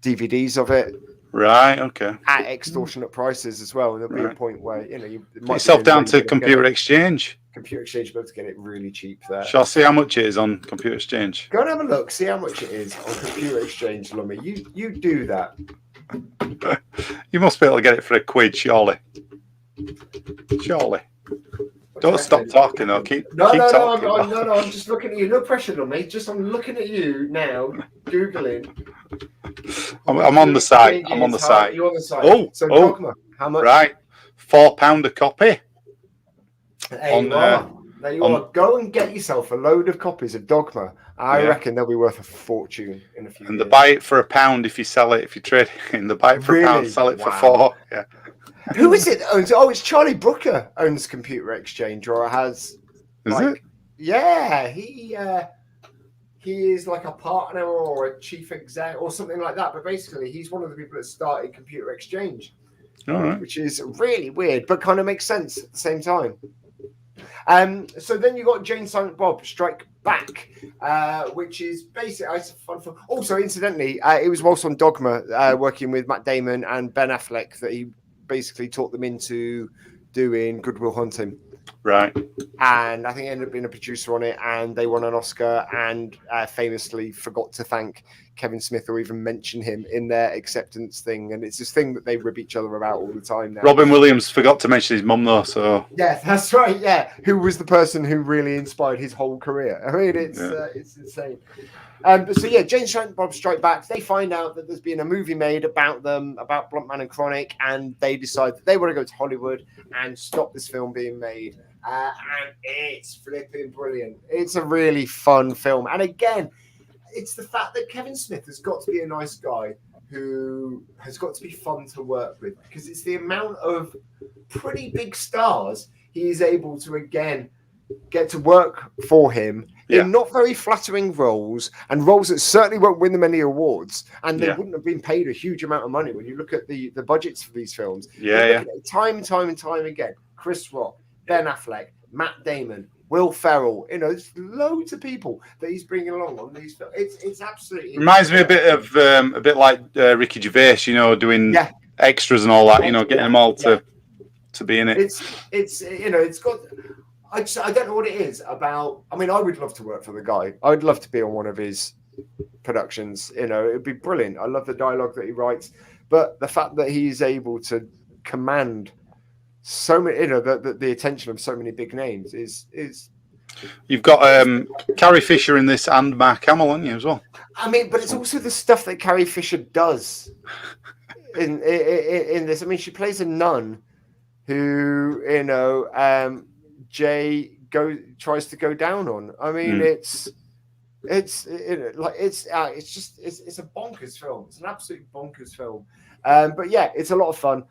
DVDs of it. Right, okay. At extortionate prices as well. And there'll be a point where, you put yourself down to Computer Exchange. Computer Exchange, be able to get it really cheap there. Shall I see how much it is on Computer Exchange? Go and have a look, see how much it is on Computer Exchange, Lummy. You do that. You must be able to get it for £1, surely. Don't stop talking, though. Keep talking. No, I'm just looking at you. No pressure, Lummy. I'm looking at you now, Googling. I'm on the site. I'm on the site. You're on the site. So Dogma, how much? Right. £4 a copy. There you are. Go and get yourself a load of copies of Dogma. I reckon they'll be worth a fortune in a few years. And they buy it for £1 if you sell it, if you trade it in. They buy it for £1, sell it for £4. Yeah. Who is it that owns it? Oh, it's Charlie Brooker owns Computer Exchange, or has. Is it? Yeah, he is like a partner or a chief exec or something like that. But basically, he's one of the people that started Computer Exchange, which is really weird, but kind of makes sense at the same time. So then you got Jane Silent Bob Strike Back, which is basically it's a fun film. Also, incidentally, it was whilst on Dogma, working with Matt Damon and Ben Affleck, that he basically taught them into doing Good Will Hunting. Right. And I think he ended up being a producer on it, and they won an Oscar, and famously forgot to thank Kevin Smith or even mention him in their acceptance thing, and it's this thing that they rib each other about all the time now. Robin Williams forgot to mention his mum though, so yeah, that's right. Yeah, who was the person who really inspired his whole career? I mean, it's insane. So yeah, Jane and Bob Strike Back. They find out that there's been a movie made about them, about Bluntman and Chronic, and they decide that they want to go to Hollywood and stop this film being made. And it's flipping brilliant. It's a really fun film. And again, it's the fact that Kevin Smith has got to be a nice guy who has got to be fun to work with, because it's the amount of pretty big stars he is able to, again, get to work for him in not very flattering roles, and roles that certainly won't win them any awards, and they wouldn't have been paid a huge amount of money when you look at the budgets for these films. Time and time again. Chris Rock, Ben Affleck, Matt Damon, Will Ferrell, there's loads of people that he's bringing along on these films. It's absolutely reminds me a bit like Ricky Gervais, doing extras and all that, getting them all to be in it. It's got. I don't know what it is about. I mean, I would love to work for the guy. I would love to be on one of his productions. It'd be brilliant. I love the dialogue that he writes, but the fact that he's able to command so many, the attention of so many big names is. You've got Carrie Fisher in this and Mark Hamill on you as well. I mean, but it's also the stuff that Carrie Fisher does in this. I mean, she plays a nun who, Jay tries to go down on. I mean, it's a bonkers film. It's an absolute bonkers film. But yeah, it's a lot of fun.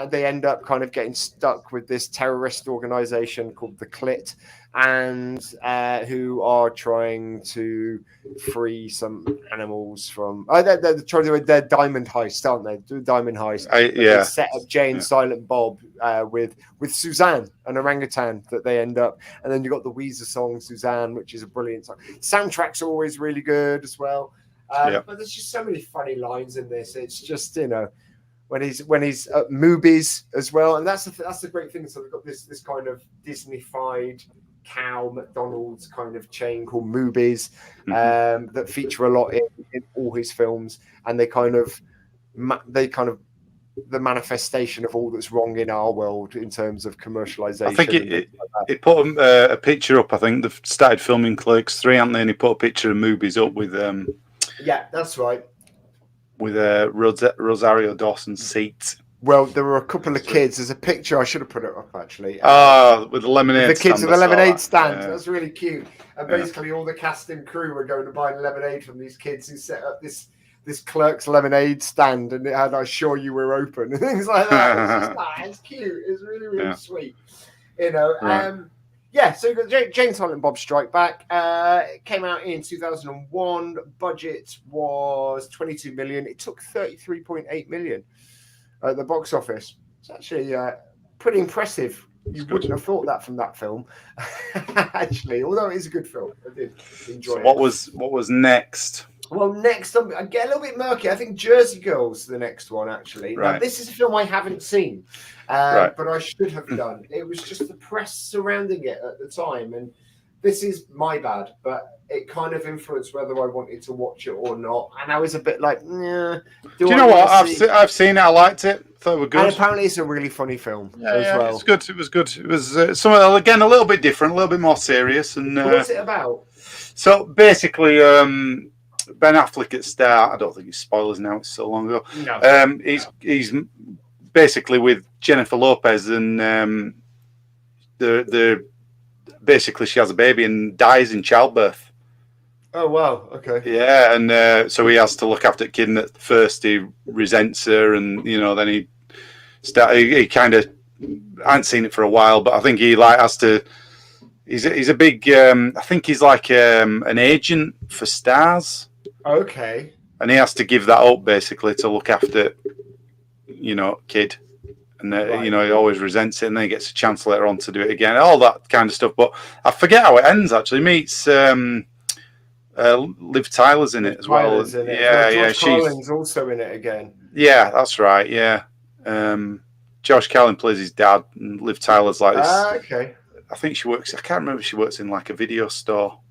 They end up kind of getting stuck with this terrorist organization called the Clit, and who are trying to free some animals from. They're trying to do their diamond heist, aren't they? Do a diamond heist. They set up Jay and Silent Bob with Suzanne, an orangutan that they end up, and then you got the Weezer song Suzanne, which is a brilliant song. Soundtracks are always really good as well. But there's just so many funny lines in this. It's just when he's at movies as well, and that's the great thing. So we've got this kind of Disney-fied cow McDonald's kind of chain called Movies that feature a lot in all his films, and they kind of the manifestation of all that's wrong in our world in terms of commercialization. I think it put a picture up. I think they've started filming Clerks 3, haven't they? And he put a picture of Movies up with yeah, that's right. With Rosario Dawson's seat. Well, there were a couple of kids. There's a picture. I should have put it up actually. With the lemonade. The kids with the lemonade stand. Yeah. That's really cute. And basically, all the cast and crew were going to buy lemonade from these kids who set up this Clerk's lemonade stand, and it had "I sure you were open" and things like that. It's cute. It's really sweet. So you've got Jane Silent Bob Strike Back. It came out in 2001. Budget was 22 million. It took 33.8 million at the box office. It's actually pretty impressive. You wouldn't have thought that from that film, actually. Although it is a good film, I did enjoy it. What was next? Well, next, I get a little bit murky. I think Jersey Girl's the next one, actually. Right. Now, this is a film I haven't seen, but I should have done. It was just the press surrounding it at the time, and this is my bad, but it kind of influenced whether I wanted to watch it or not. And I was a bit like, nah. Do you know what? I've seen it. I liked it. Thought it was good. And apparently it's a really funny film as well. It's good. It was good. It was something, again, a little bit different, a little bit more serious. And what's it about? So basically, Ben Affleck at start. I don't think it's spoilers now. It's so long ago. No. He's basically with Jennifer Lopez, and the basically she has a baby and dies in childbirth. Oh wow! Okay. Yeah, and so he has to look after the kid. And at first, he resents her, and then he kind of. I hadn't seen it for a while, but I think he has to. He's a big. I think he's like an agent for stars. Okay. And he has to give that up basically to look after, kid, and he always resents it, and then he gets a chance later on to do it again, all that kind of stuff. But I forget how it ends. Actually, meets Liv Tyler's in it as well. George Carlin's also in it again. Yeah, that's right. Yeah, Josh Carlin plays his dad, and Liv Tyler's like this. Okay. I think she works. I can't remember if she works in like a video store.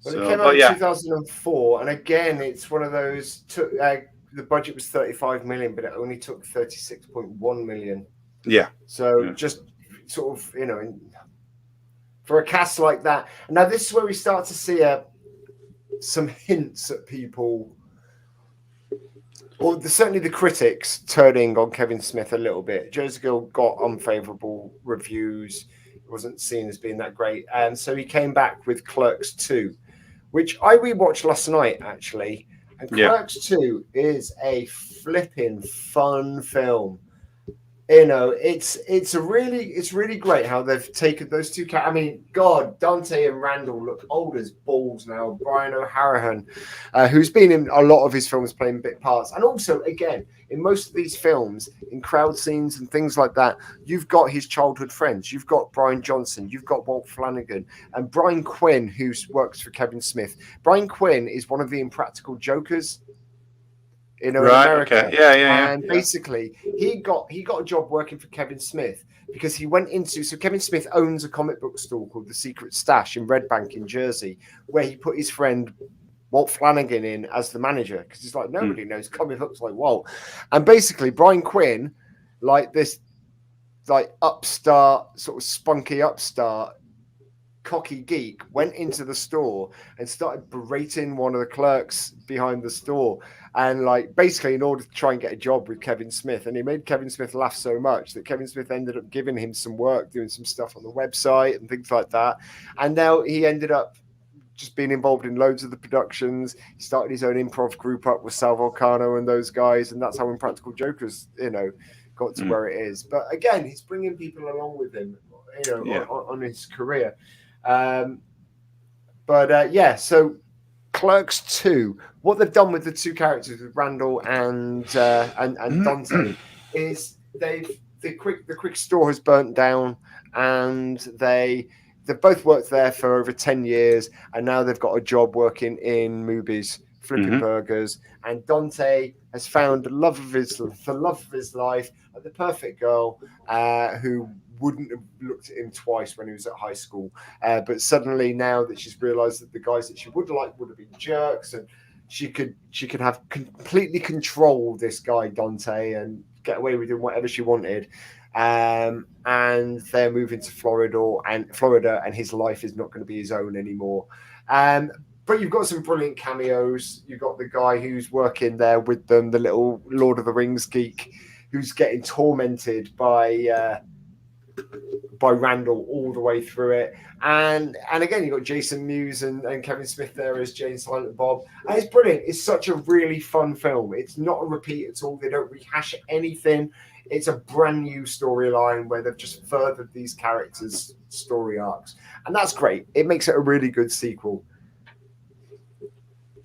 Well, it came out in 2004, and again, it's one of those. The budget was 35 million, but it only took 36.1 million. Yeah. So just sort of, for a cast like that. Now this is where we start to see some hints at people, or certainly the critics, turning on Kevin Smith a little bit. Jersey Girl got unfavourable reviews. It wasn't seen as being that great. And so he came back with Clerks 2, which I rewatched last night, actually. And Clerks 2 is a flipping fun film. It's really great how they've taken those two characters. I mean, God, Dante and Randall look old as balls now. Brian O'Halloran, who's been in a lot of his films playing bit parts. And also, again, in most of these films, in crowd scenes and things like that, you've got his childhood friends. You've got Brian Johnson. You've got Walt Flanagan. And Brian Quinn, who works for Kevin Smith. Brian Quinn is one of the Impractical Jokers. In America. Okay. Yeah. And basically, he got a job working for Kevin Smith because he went into. So Kevin Smith owns a comic book store called The Secret Stash in Red Bank in Jersey, where he put his friend Walt Flanagan in as the manager because he's like, nobody knows comic books like Walt. And basically, Brian Quinn, like this, like upstart, sort of spunky upstart, cocky geek, went into the store and started berating one of the clerks behind the store. And like basically in order to try and get a job with Kevin Smith, and he made Kevin Smith laugh so much that Kevin Smith ended up giving him some work, doing some stuff on the website and things like that. And now he ended up just being involved in loads of the productions. He started his own improv group up with Sal Volcano and those guys, and that's how Impractical Jokers, got to where it is. But again, he's bringing people along with him, on his career. So Clerks 2, what they've done with the two characters, with Randall and Dante, is the quick store has burnt down, and they've both worked there for over 10 years, and now they've got a job working in movies, flipping burgers. And Dante has found the love of his life, the perfect girl, who wouldn't have looked at him twice when he was at high school. But suddenly, now that she's realised that the guys that she would like would have been jerks, and she could have completely control this guy Dante and get away with doing whatever she wanted. And they're moving to Florida, and his life is not going to be his own anymore. But you've got some brilliant cameos. You've got the guy who's working there with them, the little Lord of the Rings geek, who's getting tormented by Randall all the way through it. And again, you've got Jason Mewes and Kevin Smith there as Jane Silent Bob. And it's brilliant. It's such a really fun film. It's not a repeat at all. They don't rehash anything. It's a brand new storyline where they've just furthered these characters' story arcs. And that's great. It makes it a really good sequel.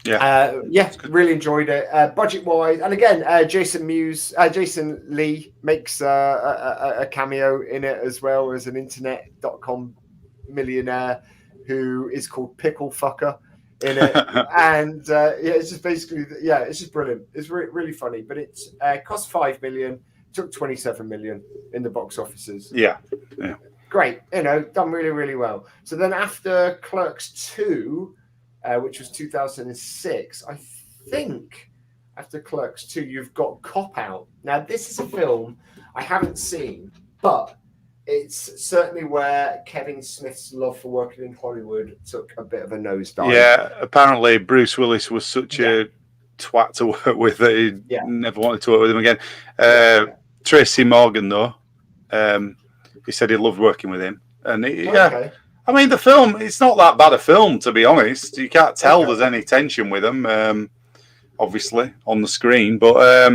Really enjoyed it. Budget-wise, and again, Jason Lee makes a cameo in it as well as an internet.com millionaire who is called Pickle Fucker in it. And it's just basically, it's just brilliant. It's really funny, but it's cost $5 million, took $27 million in the box offices. Yeah. Great, done really, really well. So then after Clerks 2, which was 2006, I think after Clerks 2, you've got Cop Out. Now, this is a film I haven't seen, but it's certainly where Kevin Smith's love for working in Hollywood took a bit of a nosedive. Yeah, apparently Bruce Willis was such a twat to work with that he never wanted to work with him again. Tracy Morgan, though, he said he loved working with him. And I mean, the film, it's not that bad a film, to be honest. You can't tell there's any tension with him, obviously, on the screen. But,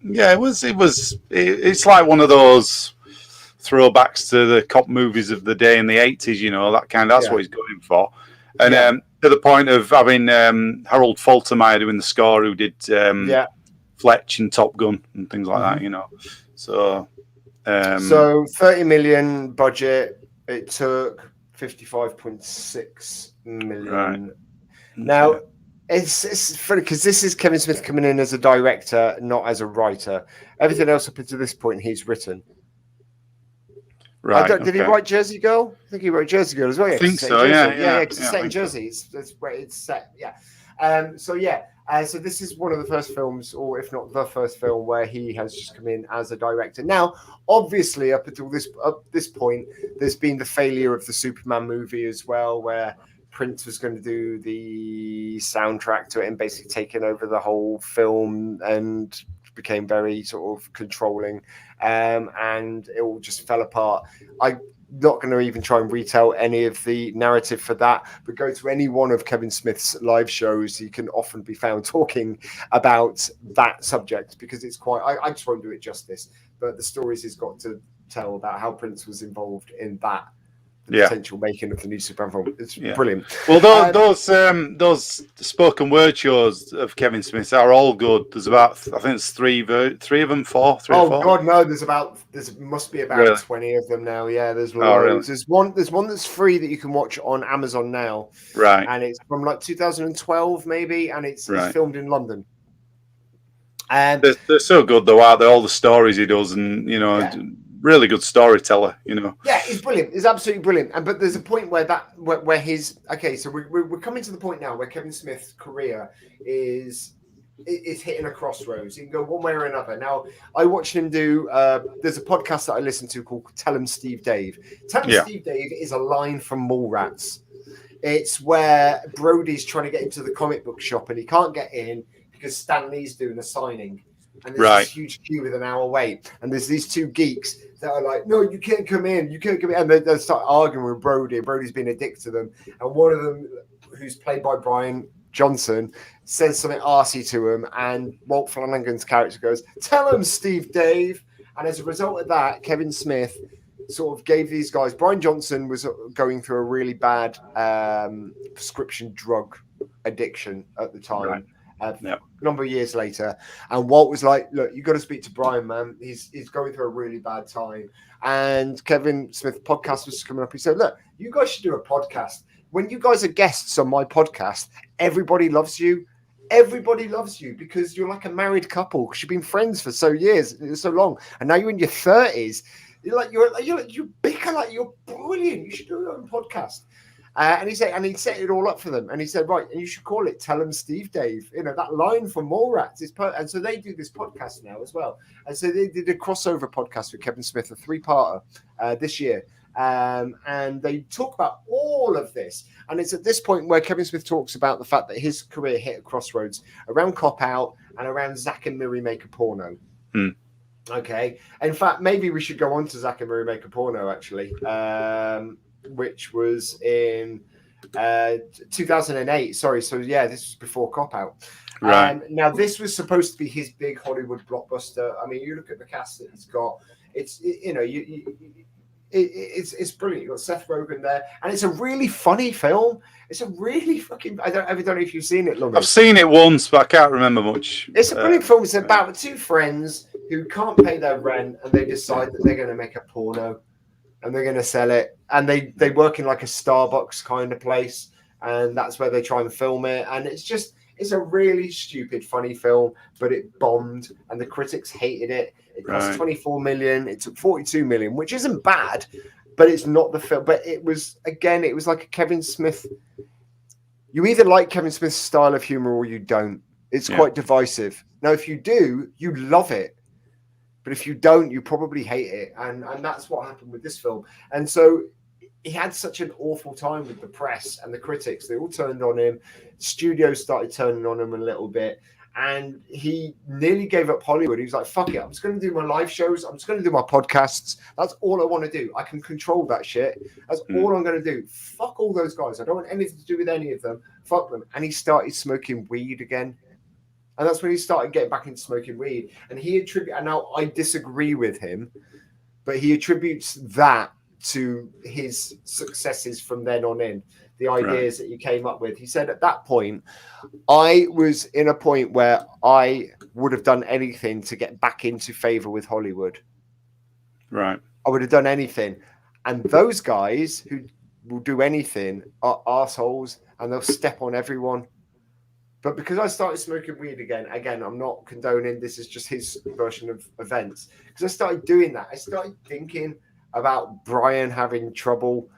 it's like one of those throwbacks to the cop movies of the day in the 80s, that kind of, that's what he's going for. And to the point of having Harold Faltermeyer doing the score, who did Fletch and Top Gun and things like that, So, so 30 million budget, it took 55.6 million. Right. Now, it's funny because this is Kevin Smith coming in as a director, not as a writer. Everything else up until this point, he's written. Right. Did he write Jersey Girl? I think he wrote Jersey Girl as well. I think so. Yeah. It's set in Jersey. It's where it's set. Yeah. So this is one of the first films, or if not the first film, where he has just come in as a director. Now, obviously, up until this point, there's been the failure of the Superman movie as well, where Prince was going to do the soundtrack to it and basically taking over the whole film and became very sort of controlling, and it all just fell apart. I'm not going to even try and retell any of the narrative for that, but go to any one of Kevin Smith's live shows. He can often be found talking about that subject, because it's quite, I just won't do it justice, but the stories he's got to tell about how Prince was involved in that potential making of the new Superman film. It's brilliant. Well, those spoken word shows of Kevin Smith are all good. There's about, I think it's three of them, four. God, no, there must be about 20 of them now. Yeah, there's loads. Really? There's one that's free that you can watch on Amazon now. Right. And it's from like 2012 maybe, and it's filmed in London. And they're so good though, aren't they? All the stories he does, and really good storyteller, Yeah, he's brilliant. He's absolutely brilliant. But there's a point where so we're coming to the point now where Kevin Smith's career is hitting a crossroads. He can go one way or another. Now, I watched him do. There's a podcast that I listen to called Tell 'em Steve Dave. Tell 'em Steve Dave is a line from Mallrats. It's where Brody's trying to get into the comic book shop and he can't get in because Stan Lee's doing a signing. And there's this huge queue with an hour wait. And there's these two geeks that are like, no, you can't come in. You can't come in. And they start arguing with Brody. Brody's being a dick to them. And one of them, who's played by Brian Johnson, says something arsey to him. And Walt Flanagan's character goes, tell him, Steve Dave. And as a result of that, Kevin Smith sort of gave these guys, Brian Johnson was going through a really bad prescription drug addiction at the time. Right. A number of years later, and Walt was like, look, you got to speak to Brian, man. He's going through a really bad time. And Kevin Smith podcast was coming up. He said, look, you guys should do a podcast. When you guys are guests on my podcast, everybody loves you. Everybody loves you because you're like a married couple, because you've been friends for so long, and now you're in your 30s. You're bicker like you're brilliant. You should do your own podcast. And he set it all up for them. And he said, right, and you should call it Tell 'em Steve Dave. That line from Mallrats is and so they do this podcast now as well. And so they did a crossover podcast with Kevin Smith, a 3-parter this year. And they talk about all of this. And it's at this point where Kevin Smith talks about the fact that his career hit a crossroads around Cop Out and around Zack and Miri Make a Porno. Okay. In fact, maybe we should go on to Zack and Miri Make a Porno, actually. Which was in 2008. Sorry, so this was before Cop Out. Right. Now this was supposed to be his big Hollywood blockbuster. I mean, you look at the cast that he's got. It's brilliant. You've got Seth Rogen there, and it's a really funny film. It's a really fucking. I don't know if you've seen it, Lumb. I've seen it once, but I can't remember much. It's a brilliant film. It's about two friends who can't pay their rent, and they decide that they're going to make a porno. And they're going to sell it. And they work in like a Starbucks kind of place. And that's where they try and film it. And it's a really stupid, funny film, but it bombed and the critics hated it. It cost 24 million. It took 42 million, which isn't bad, but it's not the film. But it was like a Kevin Smith. You either like Kevin Smith's style of humor or you don't. It's quite divisive. Now, if you do, you love it. But if you don't, you probably hate it. And that's what happened with this film. And so he had such an awful time with the press and the critics. They all turned on him. Studios started turning on him a little bit. And he nearly gave up Hollywood. He was like, fuck it. I'm just going to do my live shows. I'm just going to do my podcasts. That's all I want to do. I can control that shit. That's all I'm going to do. Fuck all those guys. I don't want anything to do with any of them. Fuck them. And he started smoking weed again. And that's when he started getting back into smoking weed. And and now I disagree with him, but he attributes that to his successes from then on in, the ideas that he came up with. He said at that point, I was in a point where I would have done anything to get back into favor with Hollywood. Right. I would have done anything. And those guys who will do anything are assholes and they'll step on everyone. But because I started smoking weed again, I'm not condoning, this is just his version of events. Because I started doing that. I started thinking about Brian having trouble,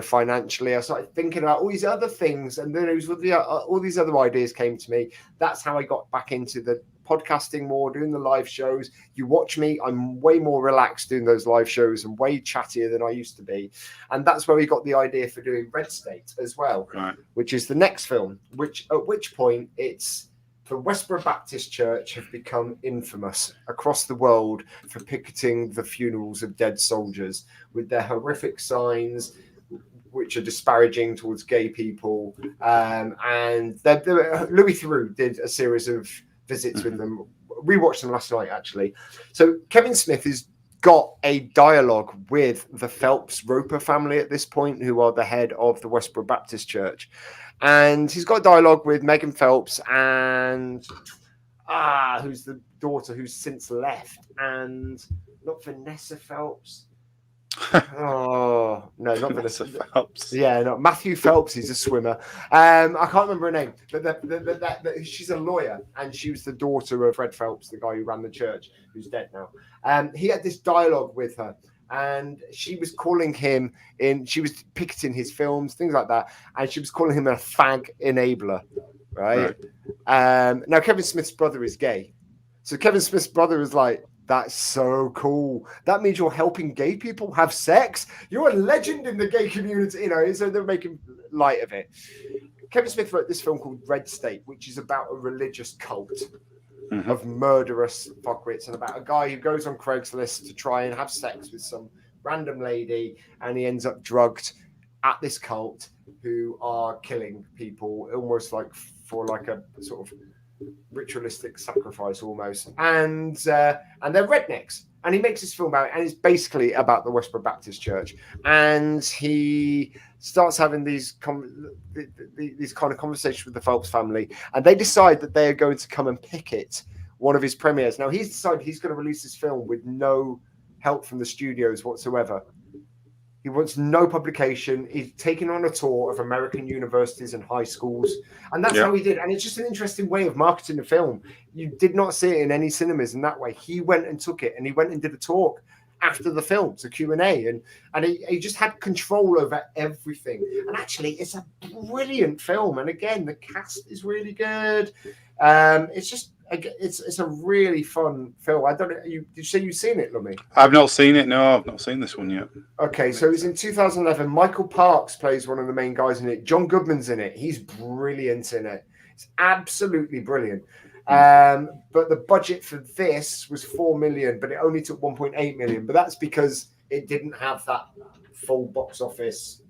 financially. I started thinking about all these other things, and then all these other ideas came to me. That's how I got back into the podcasting more, doing the live shows. You watch me, I'm way more relaxed doing those live shows and way chattier than I used to be. And that's where we got the idea for doing Red State as well, right, which is the next film, at which point it's the Westboro Baptist Church have become infamous across the world for picketing the funerals of dead soldiers with their horrific signs, which are disparaging towards gay people. And Louis Theroux did a series of visits with them. We watched them last night, actually. So Kevin Smith has got a dialogue with the Phelps Roper family at this point, who are the head of the Westboro Baptist Church. And he's got a dialogue with Megan Phelps and who's the daughter who's since left, and not Vanessa Phelps. Oh no, not Vanessa Phelps. Yeah, no, Matthew Phelps. He's a swimmer. I can't remember her name, but she's a lawyer, and she was the daughter of Fred Phelps, the guy who ran the church, who's dead now. He had this dialogue with her, and she was calling him in. She was picketing his films, things like that, and she was calling him a fag enabler. Right. Now Kevin Smith's brother is gay, so Kevin Smith's brother is like, that's so cool. That means you're helping gay people have sex. You're a legend in the gay community, so they're making light of it. Kevin Smith wrote this film called Red State, which is about a religious cult of murderous fuckwits, and about a guy who goes on Craigslist to try and have sex with some random lady, and he ends up drugged at this cult who are killing people almost like for like a sort of ritualistic sacrifice almost, and they're rednecks, and he makes this film about it, and it's basically about the Westboro Baptist Church, and he starts having these kind of conversations with the Phelps family, and they decide that they are going to come and picket one of his premieres. Now he's decided he's going to release this film with no help from the studios whatsoever. He wants no publication. He's taken on a tour of American universities and high schools. And that's how he did. And it's just an interesting way of marketing the film. You did not see it in any cinemas in that way. He went and took it, and he went and did a talk after the film, it's a Q&A. And he just had control over everything. And actually, it's a brilliant film. And again, the cast is really good. It's a really fun film. I don't know. Did you say you've seen it, Lummy? I've not seen it. No, I've not seen this one yet. Okay, so it's in 2011. Michael Parks plays one of the main guys in it. John Goodman's in it. He's brilliant in it. It's absolutely brilliant. But the budget for this was $4 million, but it only took $1.8 million. But that's because it didn't have that full box office,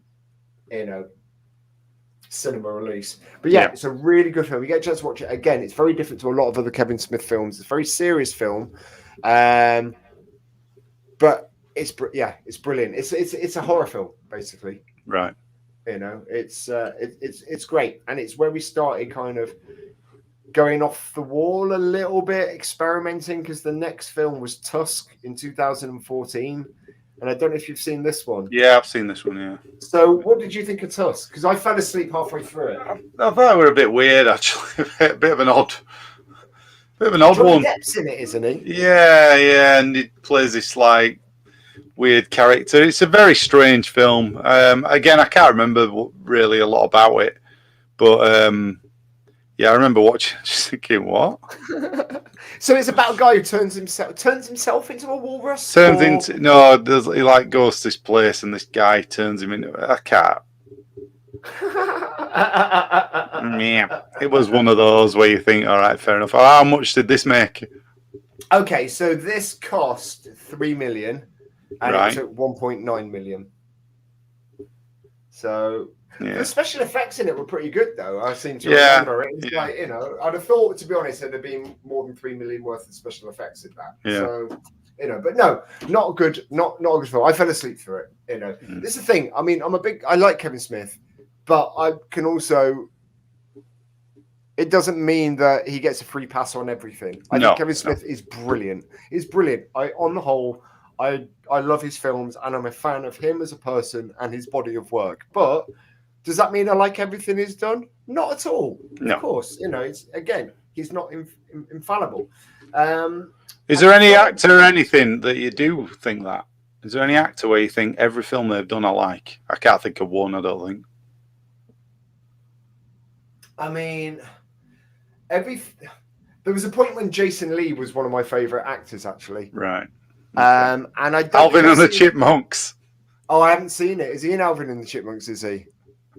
cinema release. But yeah, it's a really good film. You get a chance to watch it again. It's very different to a lot of other Kevin Smith films. It's a very serious film, but it's brilliant. It's a horror film basically, right? It's great, and it's where we started kind of going off the wall a little bit, experimenting, because the next film was Tusk in 2014. And I don't know if you've seen this one. Yeah, I've seen this one, yeah. So what did you think of Tusk? Because I fell asleep halfway through it. I thought it were a bit weird, actually. a bit of an odd Johnny one. Depp's in it, isn't he? Yeah, and he plays this, like, weird character. It's a very strange film. Again, I can't remember really a lot about it. But, yeah, I remember watching just thinking, what? So it's about a guy who turns himself into a walrus? He like goes to this place and this guy turns him into a cat. Yeah. It was one of those where you think, all right, fair enough. How much did this make? Okay, so this cost $3 million and it took $1.9 million. So the special effects in it were pretty good, though. I seem to remember it. It's like, I'd have thought, to be honest, there'd have been more than $3 million worth of special effects in that. Yeah. So, but no, not a good film. I fell asleep through it. This is the thing. I mean, I like Kevin Smith, but I can also. It doesn't mean that he gets a free pass on everything. I think Kevin Smith is brilliant. He's brilliant. On the whole, I love his films, and I'm a fan of him as a person and his body of work. But does that mean I like everything he's done? Not at all. No. Of course, it's again, he's not infallible. Is there any actor or anything that you do think that Is there any actor where you think every film they've done I like? I can't think of one. I don't think. I mean, there was a point when Jason Lee was one of my favorite actors, actually. Right. And I don't Alvin and the Chipmunks. Oh, I haven't seen it. Is he in Alvin and the Chipmunks? Is he?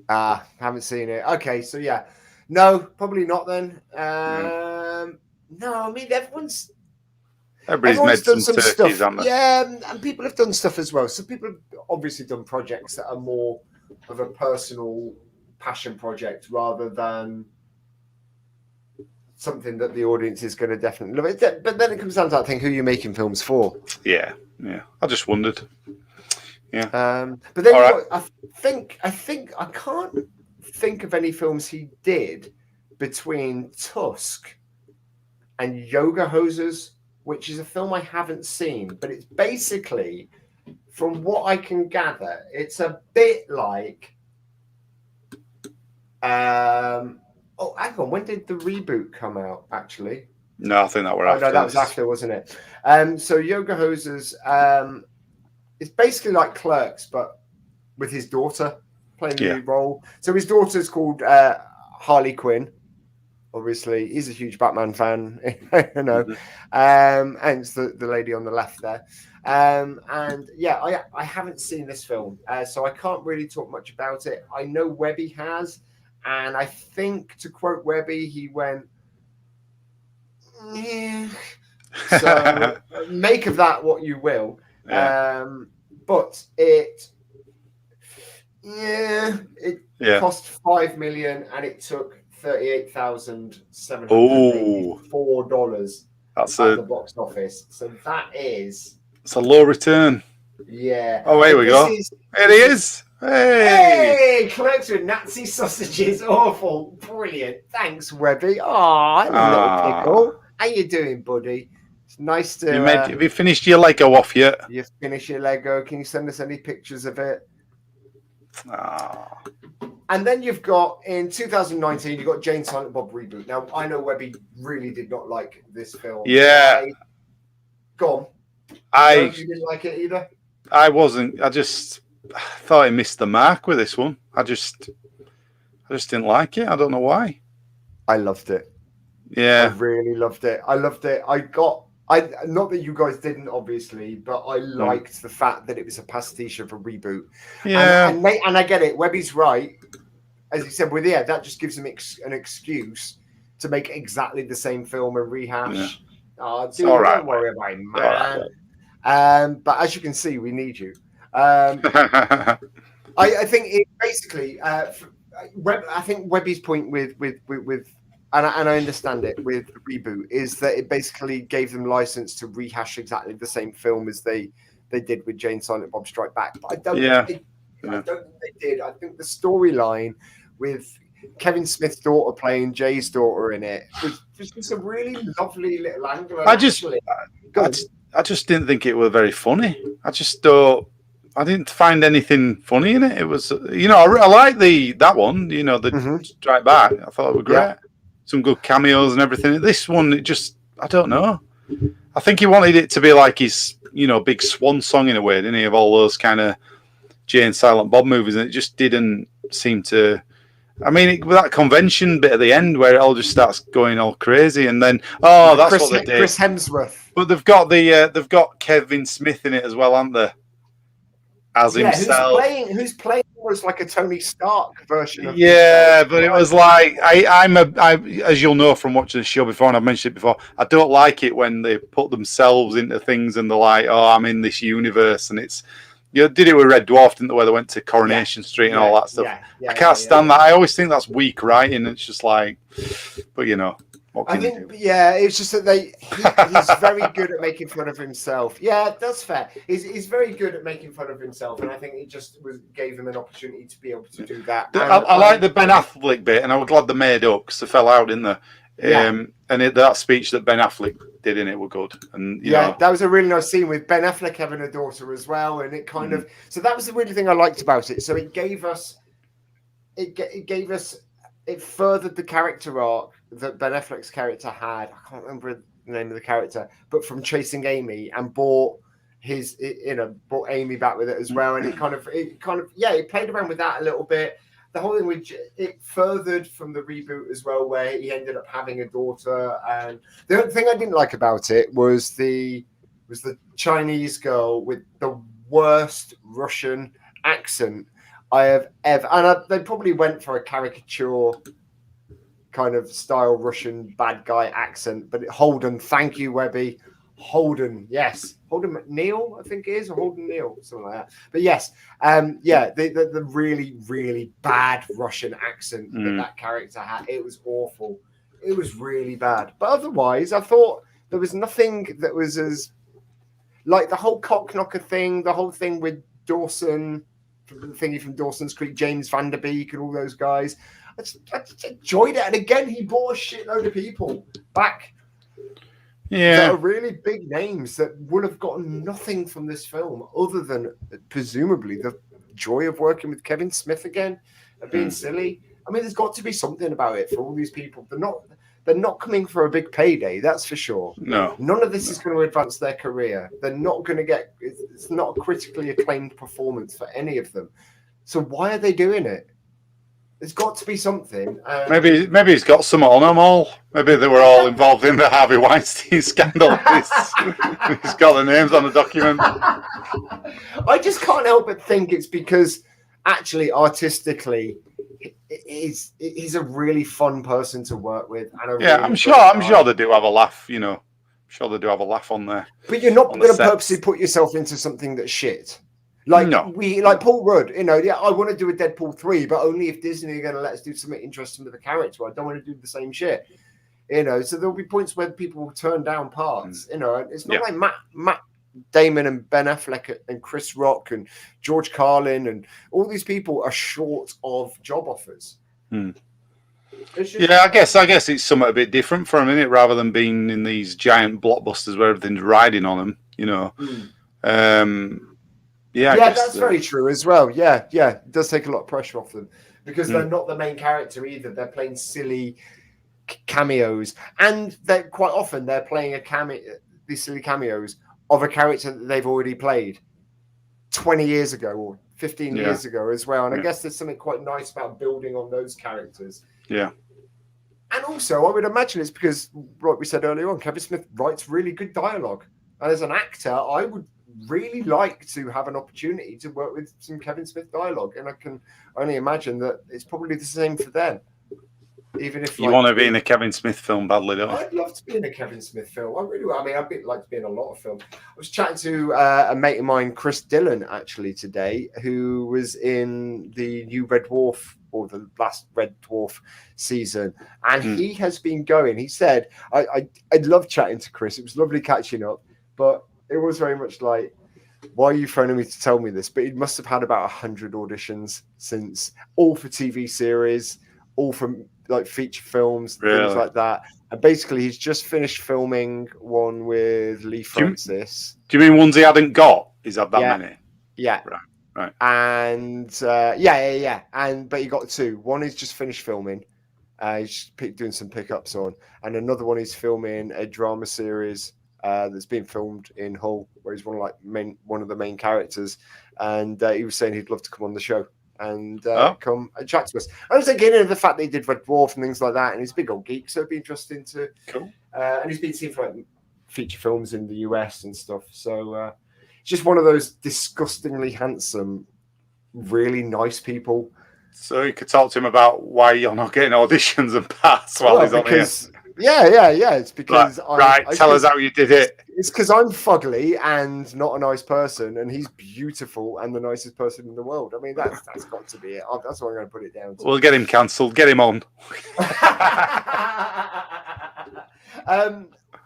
Haven't seen it. Okay, so yeah, no, probably not then. No, I mean everyone's made done some stuff. turkeys, haven't they? Yeah, and people have done stuff as well. So people have obviously done projects that are more of a personal passion project rather than something that the audience is going to definitely love. But then it comes down to, I think, who you're making films for. Yeah. I just wondered. Yeah. But then All right. I think I can't think of any films he did between Tusk and Yoga Hosers, which is a film I haven't seen, but it's basically, from what I can gather, it's a bit like. Oh, hang on. When did the reboot come out? Actually, No, I think that were after. No, that was after, wasn't it? So Yoga Hosers, it's basically like Clerks, but with his daughter playing the lead role. So his daughter's called Harley Quinn. Obviously, he's a huge Batman fan, you know, and it's the lady on the left there. And yeah, I haven't seen this film, so I can't really talk much about it. I know Webby has, and I think, to quote Webby, he went, yeah. So make of that what you will. Yeah. But it cost $5 million and it took $38,784 That's at the box office. So it's a low return. Yeah. Oh, here we go. It is. Hey, Clerks with Nazi sausages. Awful. Brilliant. Thanks, Webby. Oh, little pickle. How you doing, buddy? It's nice to... have you finished your Lego off yet? You've finished your Lego. Can you send us any pictures of it? And then you've got, in 2019, you've got Jane Silent Bob reboot. Now, I know Webby really did not like this film. Yeah. Go on. You didn't like it either? I wasn't. I thought I missed the mark with this one. I just didn't like it. I don't know why. I loved it. Yeah. I really loved it. I loved it. Not that you guys didn't, obviously, but I liked the fact that it was a pastiche of a reboot. Yeah. And I get it. Webby's right. As he said, that just gives him an excuse to make exactly the same film and rehash. Yeah. Dude, don't worry about it, man. But as you can see, we need you. I think it basically, I think Webby's point with and I understand it with the reboot, is that it basically gave them license to rehash exactly the same film as they did with Jane Silent Bob Strike Back. But I don't think they did. I think the storyline with Kevin Smith's daughter playing Jay's daughter in it was just a really lovely little angle. I just didn't think it was very funny. I didn't find anything funny in it. It was, I like that one, the Strike Back. I thought it was great. Yeah. Some good cameos and everything. This one, I don't know. I think he wanted it to be like his, big swan song in a way, didn't he? Of all those kind of Jay and Silent Bob movies, and it just didn't seem to. I mean, with that convention bit at the end where it all just starts going all crazy, and then that's what they did. Chris Hemsworth. But they've got Kevin Smith in it as well, haven't they? As himself. Who's playing almost like a Tony Stark version of himself. But it was like I'm as you'll know from watching the show before, and I've mentioned it before, I don't like it when they put themselves into things and they're like, I'm in this universe, and it's did it with Red Dwarf, didn't they, where they went to Coronation Street and all that stuff. I can't stand that. I always think that's weak writing. It's just like, but I think, it's just that he's very good at making fun of himself. Yeah, that's fair. He's very good at making fun of himself, and I think it just gave him an opportunity to be able to do that. I like the Ben Affleck bit, and I was glad they made up because they fell out, didn't they? And that speech that Ben Affleck did in it were good. And that was a really nice scene with Ben Affleck having a daughter as well, and it kind of so that was the really thing I liked about it. So it gave us, it furthered the character arc that Ben Affleck's character had. I can't remember the name of the character, but from Chasing Amy, and brought his, brought Amy back with it as well, and it played around with that a little bit. The whole thing it furthered from the reboot as well, where he ended up having a daughter. And the only thing I didn't like about it was the Chinese girl with the worst Russian accent I have ever. And they probably went for a caricature kind of style Russian bad guy accent, but Holden, thank you, Webby. Holden, yes. Holden McNeil, I think it is, or Holden Neal, something like that. But yes, the really, really bad Russian accent that character had, it was awful. It was really bad. But otherwise, I thought there was nothing that was as, like the whole Cockknocker thing, the whole thing with Dawson, the thingy from Dawson's Creek, James Van Der Beek and all those guys. I just enjoyed it. And again, he brought a shitload of people back. Yeah, that are really big names that would have gotten nothing from this film other than presumably the joy of working with Kevin Smith again and being silly. I mean, there's got to be something about it for all these people. They're not coming for a big payday, that's for sure. No, none of this is going to advance their career. They're not going to get. It's not a critically acclaimed performance for any of them. So why are they doing it? There's got to be something. Maybe he's got some on them all. Maybe they were all involved in the Harvey Weinstein scandal. He's got the names on the document. I just can't help but think it's because actually artistically he's a really fun person to work with. And I'm sure they do have a laugh, I'm sure they do have a laugh on there. But you're not going to purposely put yourself into something that's shit. Like Paul Rudd, I want to do a Deadpool 3, but only if Disney are going to let us do something interesting with the character. I don't want to do the same shit. So there'll be points where people will turn down parts. It's not like Matt Damon and Ben Affleck and Chris Rock and George Carlin and all these people are short of job offers. I guess it's somewhat a bit different for a minute, rather than being in these giant blockbusters where everything's riding on them. That's very true as well. Yeah, it does take a lot of pressure off them because they're not the main character either. They're playing silly cameos, and they're playing these silly cameos of a character that they've already played 20 years ago or 15 years ago as well. And I guess there's something quite nice about building on those characters. Yeah. And also, I would imagine it's because, like we said earlier on, Kevin Smith writes really good dialogue. And as an actor, I would really like to have an opportunity to work with some Kevin Smith dialogue, and I can only imagine that it's probably the same for them. Even if you want to be in a Kevin Smith film badly, don't you? I'd love to be in a Kevin Smith film. I really would. I mean, I'd like to be in a lot of films. I was chatting to a mate of mine, Chris Dillon, actually today, who was in the new Red Dwarf or the last Red Dwarf season, and he has been going. He said, "I love chatting to Chris. It was lovely catching up, but." It was very much like, why are you phoning me to tell me this? But he must have had about 100 auditions since, all for TV series, all from like feature films, things like that. And basically, he's just finished filming one with Lee Francis. Do you mean ones he hadn't got? He's had that many? Yeah. Right. And but he got two. One he's just finished filming. He's doing some pickups on. And another one he's filming a drama series that's been filmed in Hull, where he's one of the main characters, and he was saying he'd love to come on the show and come and chat to us. I was thinking of the fact that he did Red Dwarf and things like that, and he's a big old geek, so it'd be interesting to. Cool. And he's been seen for like feature films in the US and stuff. So it's just one of those disgustingly handsome, really nice people. So you could talk to him about why you're not getting auditions and parts while he's on here. Yeah. It's because tell us how you did it. It's because I'm fugly and not a nice person, and he's beautiful and the nicest person in the world. I mean, that's got to be it. That's what I'm going to put it down to. We'll get him cancelled. Get him on.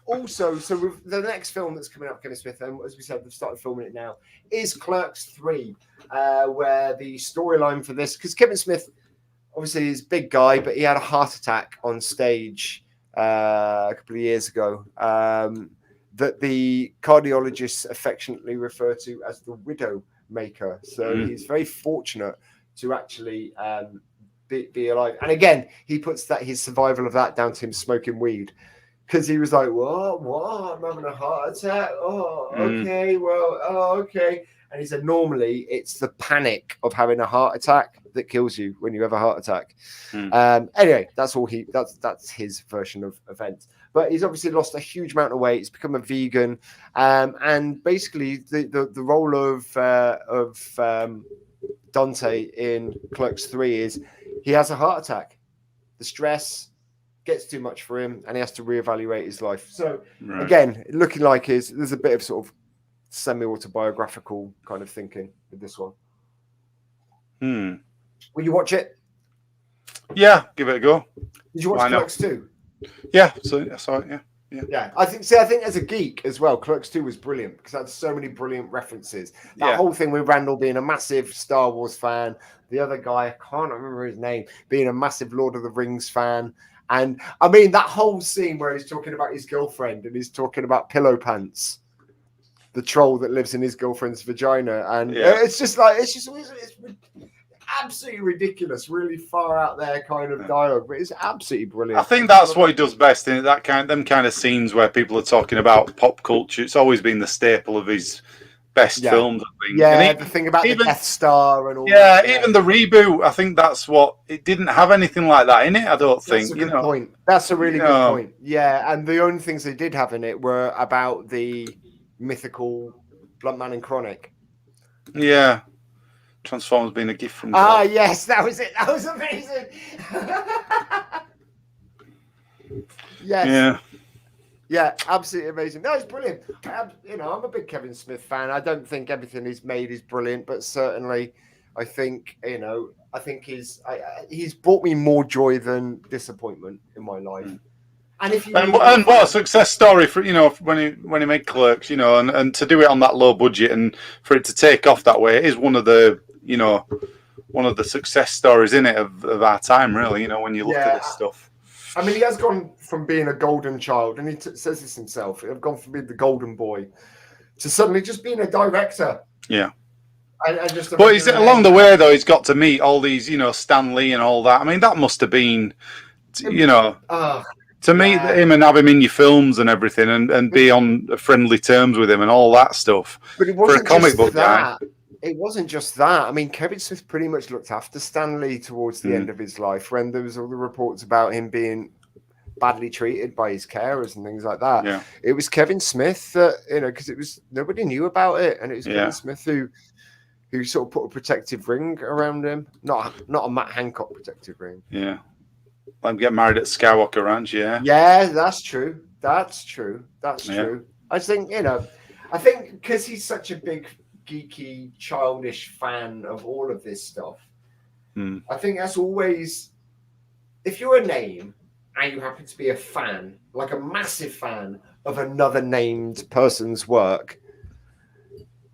Also, so with the next film that's coming up, Kevin Smith, and as we said, they've started filming it now, is Clerks 3, where the storyline for this, because Kevin Smith, obviously, is a big guy, but he had a heart attack on stage a couple of years ago, that the cardiologists affectionately refer to as the widow maker. So he's very fortunate to actually be alive. And again, he puts his survival of that down to him smoking weed, because he was like, what? I'm having a heart attack. Oh, okay. Well, okay. And he said, normally it's the panic of having a heart attack that kills you when you have a heart attack. Anyway, that's his version of events. But he's obviously lost a huge amount of weight. He's become a vegan, and basically the role of Dante in Clerks 3 is he has a heart attack. The stress gets too much for him, and he has to reevaluate his life. So again, looking like there's a bit of sort of semi-autobiographical kind of thinking with this one. Will you watch it? Yeah, give it a go. Did you watch Clerks 2? Yeah, so I saw it. Yeah. I think as a geek as well, Clerks 2 was brilliant because it had so many brilliant references. That whole thing with Randall being a massive Star Wars fan, the other guy, I can't remember his name, being a massive Lord of the Rings fan. And I mean, that whole scene where he's talking about his girlfriend and he's talking about Pillow Pants, the troll that lives in his girlfriend's vagina. And it's absolutely ridiculous, really far out there kind of dialogue, but it's absolutely brilliant. I think that's what he does best in them kind of scenes where people are talking about pop culture. It's always been the staple of his best films, I think. Yeah, the thing about the Death Star and all that. Yeah, even the reboot, I think that's what it didn't have anything like that in it, I don't think. That's a good point. That's a really good point. Yeah, and the only things they did have in it were about the mythical Blunt Man and Chronic. Yeah. Transformers being a gift from God. Yes, that was it. That was amazing. Yes. Yeah, absolutely amazing. No, it's brilliant. I'm a big Kevin Smith fan. I don't think everything he's made is brilliant, but certainly I think, he's brought me more joy than disappointment in my life. And what a success story for when he made Clerks, and to do it on that low budget and for it to take off that way, it is one of the success stories in it of our time, really. When you look at this stuff. I mean, he has gone from being a golden child, and he says this himself. I've gone from being the golden boy to suddenly just being a director. Yeah. But he's along the way though. He's got to meet all these, Stan Lee and all that. I mean, that must have been, to meet him and have him in your films and everything, and be on friendly terms with him and all that stuff. But it wasn't for a comic book guy. It wasn't just that. I mean, Kevin Smith pretty much looked after Stan Lee towards the end of his life, when there was all the reports about him being badly treated by his carers and things like that. Yeah. It was Kevin Smith that, because it was nobody knew about it, and it was Kevin Smith who sort of put a protective ring around him, not a Matt Hancock protective ring. Yeah. I'm getting married at Skywalker Ranch, yeah. Yeah, that's true. That's true. I think, because he's such a big, geeky, childish fan of all of this stuff, I think that's always, if you're a name and you happen to be a fan, like a massive fan of another named person's work,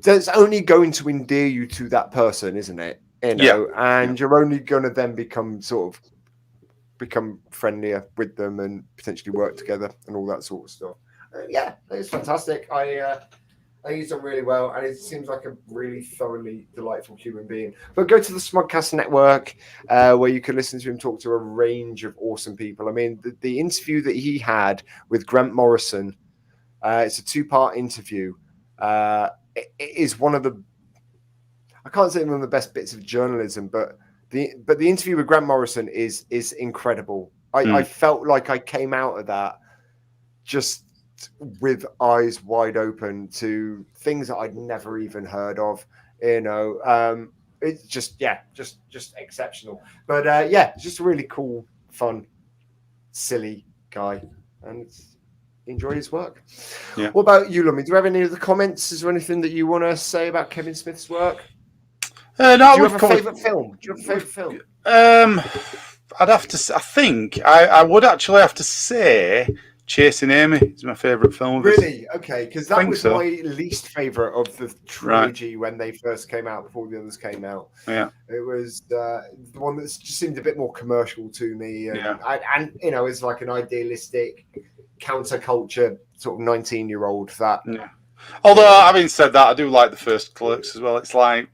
that's only going to endear you to that person, isn't it? And you're only going to then become friendlier with them and potentially work together and all that sort of stuff. It's fantastic. I think he's done really well, and it seems like a really thoroughly delightful human being. But go to the Smodcast Network, where you can listen to him talk to a range of awesome people. I mean, the interview that he had with Grant Morrison, it's a 2-part interview. It is one of the, I can't say one of the best bits of journalism, but the interview with Grant Morrison is incredible. I felt like I came out of that just with eyes wide open to things that I'd never even heard of. It's just exceptional. But just a really cool, fun, silly guy, and enjoy his work. Yeah. What about you, Lummy? Do you have any other comments? Is there anything that you want to say about Kevin Smith's work? No. Do you have a favourite film? I'd have to. I think I would actually have to say Chasing Amy is my favourite film. Really? Okay, because that was my least favourite of the trilogy when they first came out, before the others came out. Yeah, it was the one that just seemed a bit more commercial to me, and it's like an idealistic counterculture sort of 19-year-old that. Yeah. Although having said that, I do like the first Clerks as well. It's like,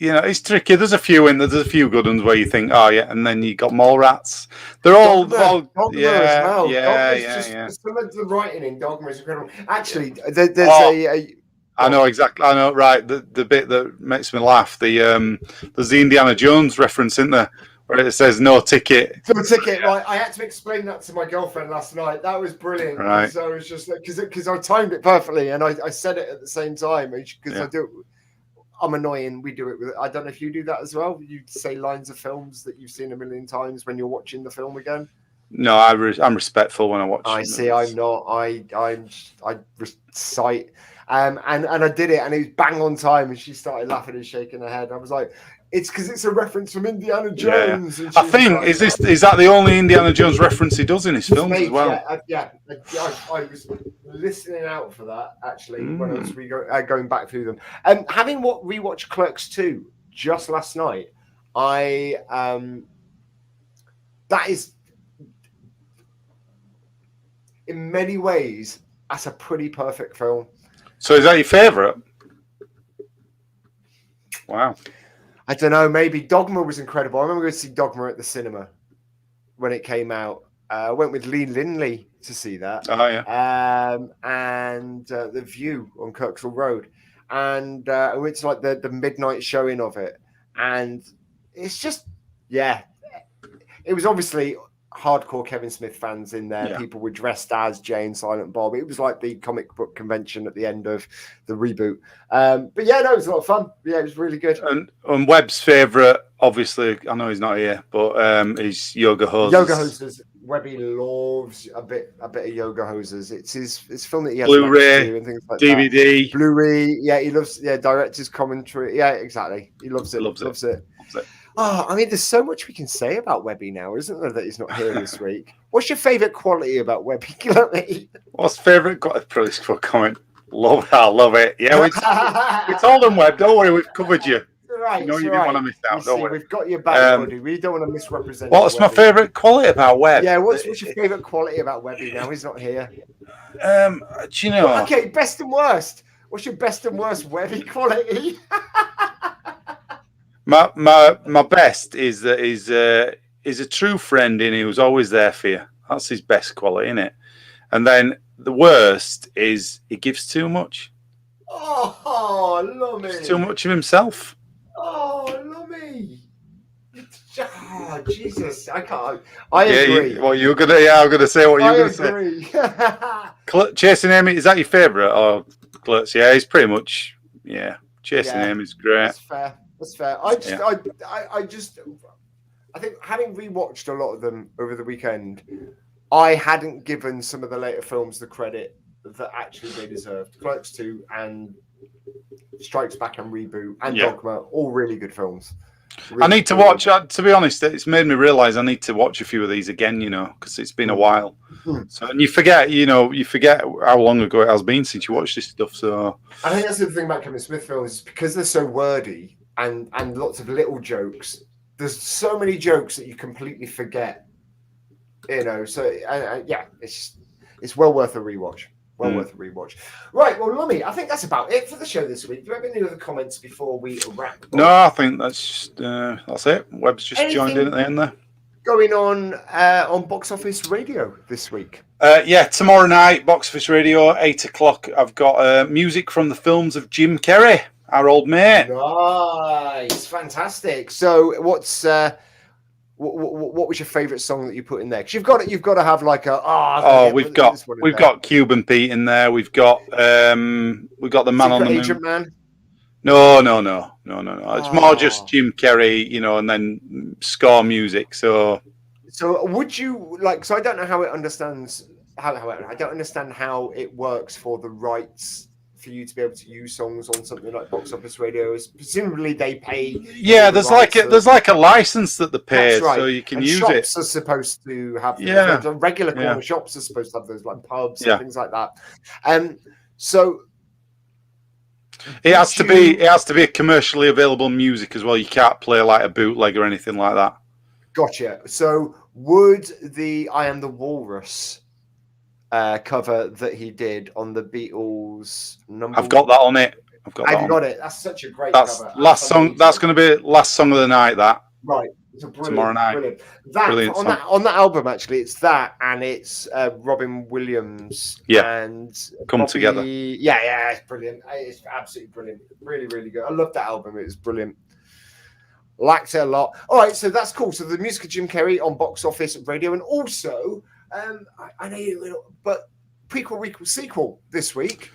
it's tricky. There's a few in there. There's a few good ones where you think, oh yeah, and then you got Mallrats. They're all Dogma as well. yeah. Some of the writing in Dogma is incredible. Actually, there's I know exactly. I know, right. The bit that makes me laugh. There's the Indiana Jones reference, isn't there, where it says no ticket. No ticket. Right. I had to explain that to my girlfriend last night. That was brilliant. Right. So I was just because I timed it perfectly, and I said it at the same time because I do. I'm annoying. We do it with. I don't know if you do that as well. You say lines of films that you've seen a million times when you're watching the film again. No, I'm respectful when I watch. I see. I'm not. I recite. And I did it, and it was bang on time, and she started laughing and shaking her head. I was like, "It's because it's a reference from Indiana Jones." Yeah. I think like, is that the only Indiana Jones reference he does in his films as well? I was listening out for that actually when I was going back through them. And having rewatched Clerks 2 just last night, that is in many ways that's a pretty perfect film. So is that your favourite? Wow. I don't know. Maybe Dogma was incredible. I remember going to see Dogma at the cinema when it came out. I went with Lee Lindley to see that. Oh, yeah. And The View on Kirksall Road. And I went to like the midnight showing of it. And it's just, it was obviously hardcore Kevin Smith fans in there. People were dressed as Jay and Silent Bob. It was like the comic book convention at the end of the reboot. But yeah, no, it was a lot of fun. Yeah, it was really good. And Webb's favourite, obviously, I know he's not here, but is Yoga Hosers. Yoga Hosers. Webby loves a bit of Yoga Hosers. It's his film that he has Blu-ray and things like DVD. That. Blu-ray. Yeah, he loves. Yeah, director's commentary. Yeah, exactly. He loves it. Loves it. Oh, I mean, there's so much we can say about Webby now, isn't there, that he's not here this week? What's your favourite quality about Webby? What's favourite quality? Probably comment. I love it. Yeah, we told them, Webb. Don't worry, we've covered you. Right, you didn't want to miss out. Don't worry. We've got your back, buddy. We don't want to misrepresent. What's my favourite quality about Webb? Yeah, what's your favourite quality about Webby now? He's not here. Do you know? Okay, best and worst. What's your best and worst Webby quality? My best is that he's a true friend and he was always there for you. That's his best quality, isn't it? And then the worst is he gives too much. Oh, Lummy. Gives too much of himself. Oh, Lummy. Oh, Jesus. I can't. I agree. I'm gonna say what you're gonna say. Chasing Amy, is that your favourite? Or Klutz? Yeah, he's pretty much Chasing Amy is great. That's fair. That's fair. I think having rewatched a lot of them over the weekend, I hadn't given some of the later films the credit that actually they deserved. Clerks 2 and Strikes Back and Reboot and Dogma, all really good films. Really I need to watch. To be honest, it's made me realise I need to watch a few of these again. Because it's been a while. So and you forget how long ago it has been since you watched this stuff. So I think that's the thing about Kevin Smith films, because they're so wordy and lots of little jokes. There's so many jokes that you completely forget. So it's well worth a rewatch. Worth a rewatch. Right, well, Lummy, I think that's about it for the show this week. Do you have any other comments before we wrap up? No, I think that's it. Webb's just joined in at the end there. Going on Box Office Radio this week? Tomorrow night, Box Office Radio, 8 o'clock. I've got music from the films of Jim Carrey, our old mate. Nice, fantastic. So, what's what was your favourite song that you put in there? Because you've got to have like a we've got Cuban Pete in there. We've got the Man on the Moon. Agent Man. No. It's more just Jim Carrey, and then score music. So would you like? So I don't know how it understands how I don't understand how it works for the rights for you to be able to use songs on something like Box Office Radio. Presumably they pay. Yeah, there's like a license that they pay, right. So you can use shops it. Shops are supposed to have. Regular corner shops are supposed to have those, like pubs and things like that. So. It has to be a commercially available music as well. You can't play like a bootleg or anything like that. Gotcha. So would the I Am the Walrus cover that he did on the Beatles number. I've got that on it. I've got that. Have you got it? That's such a great cover. Last song. That's going to be last song of the night. That right. It's a brilliant, tomorrow night. Brilliant. That brilliant on that album actually, it's that and it's Robin Williams. Yeah. And Come Together. Yeah, it's brilliant. It's absolutely brilliant. Really, really good. I love that album. It was brilliant. Liked it a lot. All right, so that's cool. So the music of Jim Carrey on Box Office Radio, and also I know you, but prequel, sequel this week.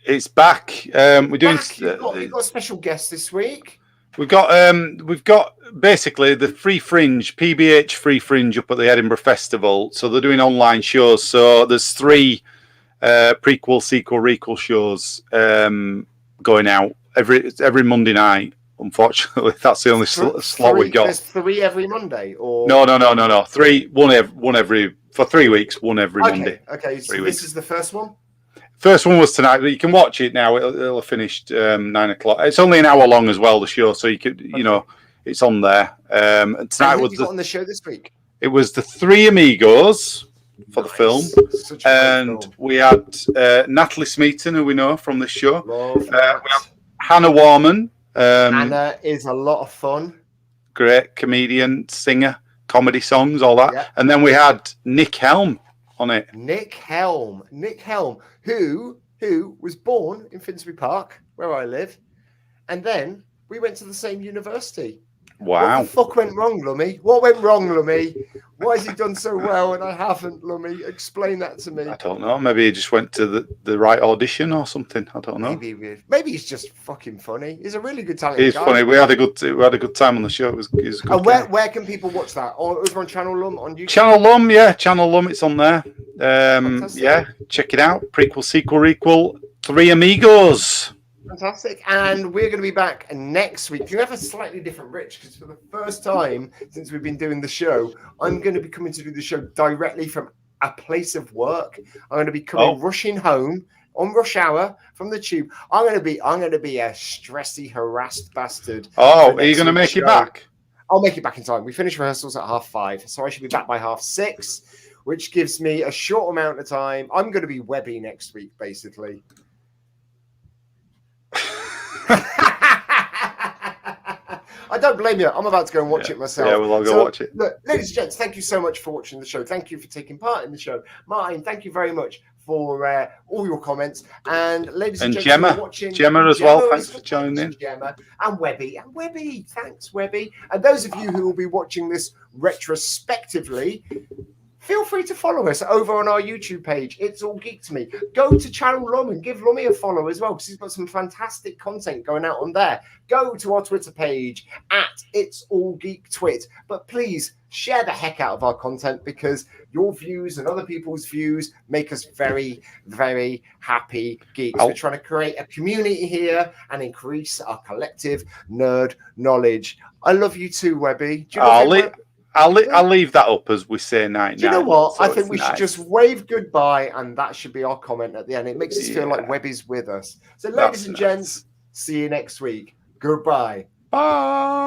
It's back. We're doing. You've got a special guest this week. We've got basically the Free Fringe, PBH Free Fringe up at the Edinburgh Festival. So they're doing online shows. So there's 3 prequel, sequel, requel shows going out every Monday night. Unfortunately, that's the only slot we've got. There's 3 every Monday, or no. 3, one every for 3 weeks, one every Monday. Okay, so this is the first one. First one was tonight, but you can watch it now. It'll have finished 9 o'clock. It's only an hour long as well, the show, so you could, it's on there. And tonight was on the show this week. It was the 3 Amigos for the film, and we had Natalie Smeaton, who we know from this show. We have Hannah Warman. Hannah is a lot of fun. Great comedian, singer, comedy songs, all that. Yeah. And then we had Nick Helm on it. Nick Helm, who was born in Finsbury Park, where I live, and then we went to the same university. Wow. What the fuck went wrong, Lummy? What went wrong, Lummy? Why has he done so well and I haven't, Lummy? Explain that to me. I don't know. Maybe he just went to the right audition or something. I don't know. Maybe he's just fucking funny. He's a really good talent. He's funny. We had a good time on the show. It was good. And where can people watch that? Over on Channel Lumb on YouTube? Channel Lumb, yeah. Channel Lumb, it's on there. Yeah, check it out. Prequel, sequel, requel. 3 Amigos. Fantastic. And we're going to be back next week. You have a slightly different Rich, because for the first time since we've been doing the show, I'm going to be coming to do the show directly from a place of work. I'm going to be coming rushing home on rush hour from the tube. I'm going to be a stressy, harassed bastard. Oh, are you going to make it back? I'll make it back in time. We finish rehearsals at 5:30, so I should be back by 6:30, which gives me a short amount of time. I'm going to be Webby next week, basically. I don't blame you. I'm about to go and watch it myself. Yeah, we'll all go watch it. Look, ladies and gents, thank you so much for watching the show. Thank you for taking part in the show. Martin, thank you very much for all your comments. And ladies and gents, Gemma, watching Gemma as well. Thanks for joining in. Gemma and Webby. Thanks, Webby. And those of you who will be watching this retrospectively, feel free to follow us over on our YouTube page. It's All Geek to Me. Go to Channel Lumb and give Lummy a follow as well, because he's got some fantastic content going out on there. Go to our Twitter page at It's All Geek Twit. But please share the heck out of our content, because your views and other people's views make us very, very happy geeks. We're trying to create a community here and increase our collective nerd knowledge. I love you too, Webby. Do you know I'll leave that up as we say night. Do you know what? So I think we should just wave goodbye, and that should be our comment at the end. It makes us feel like Webby's with us. So, ladies and gents, see you next week. Goodbye. Bye.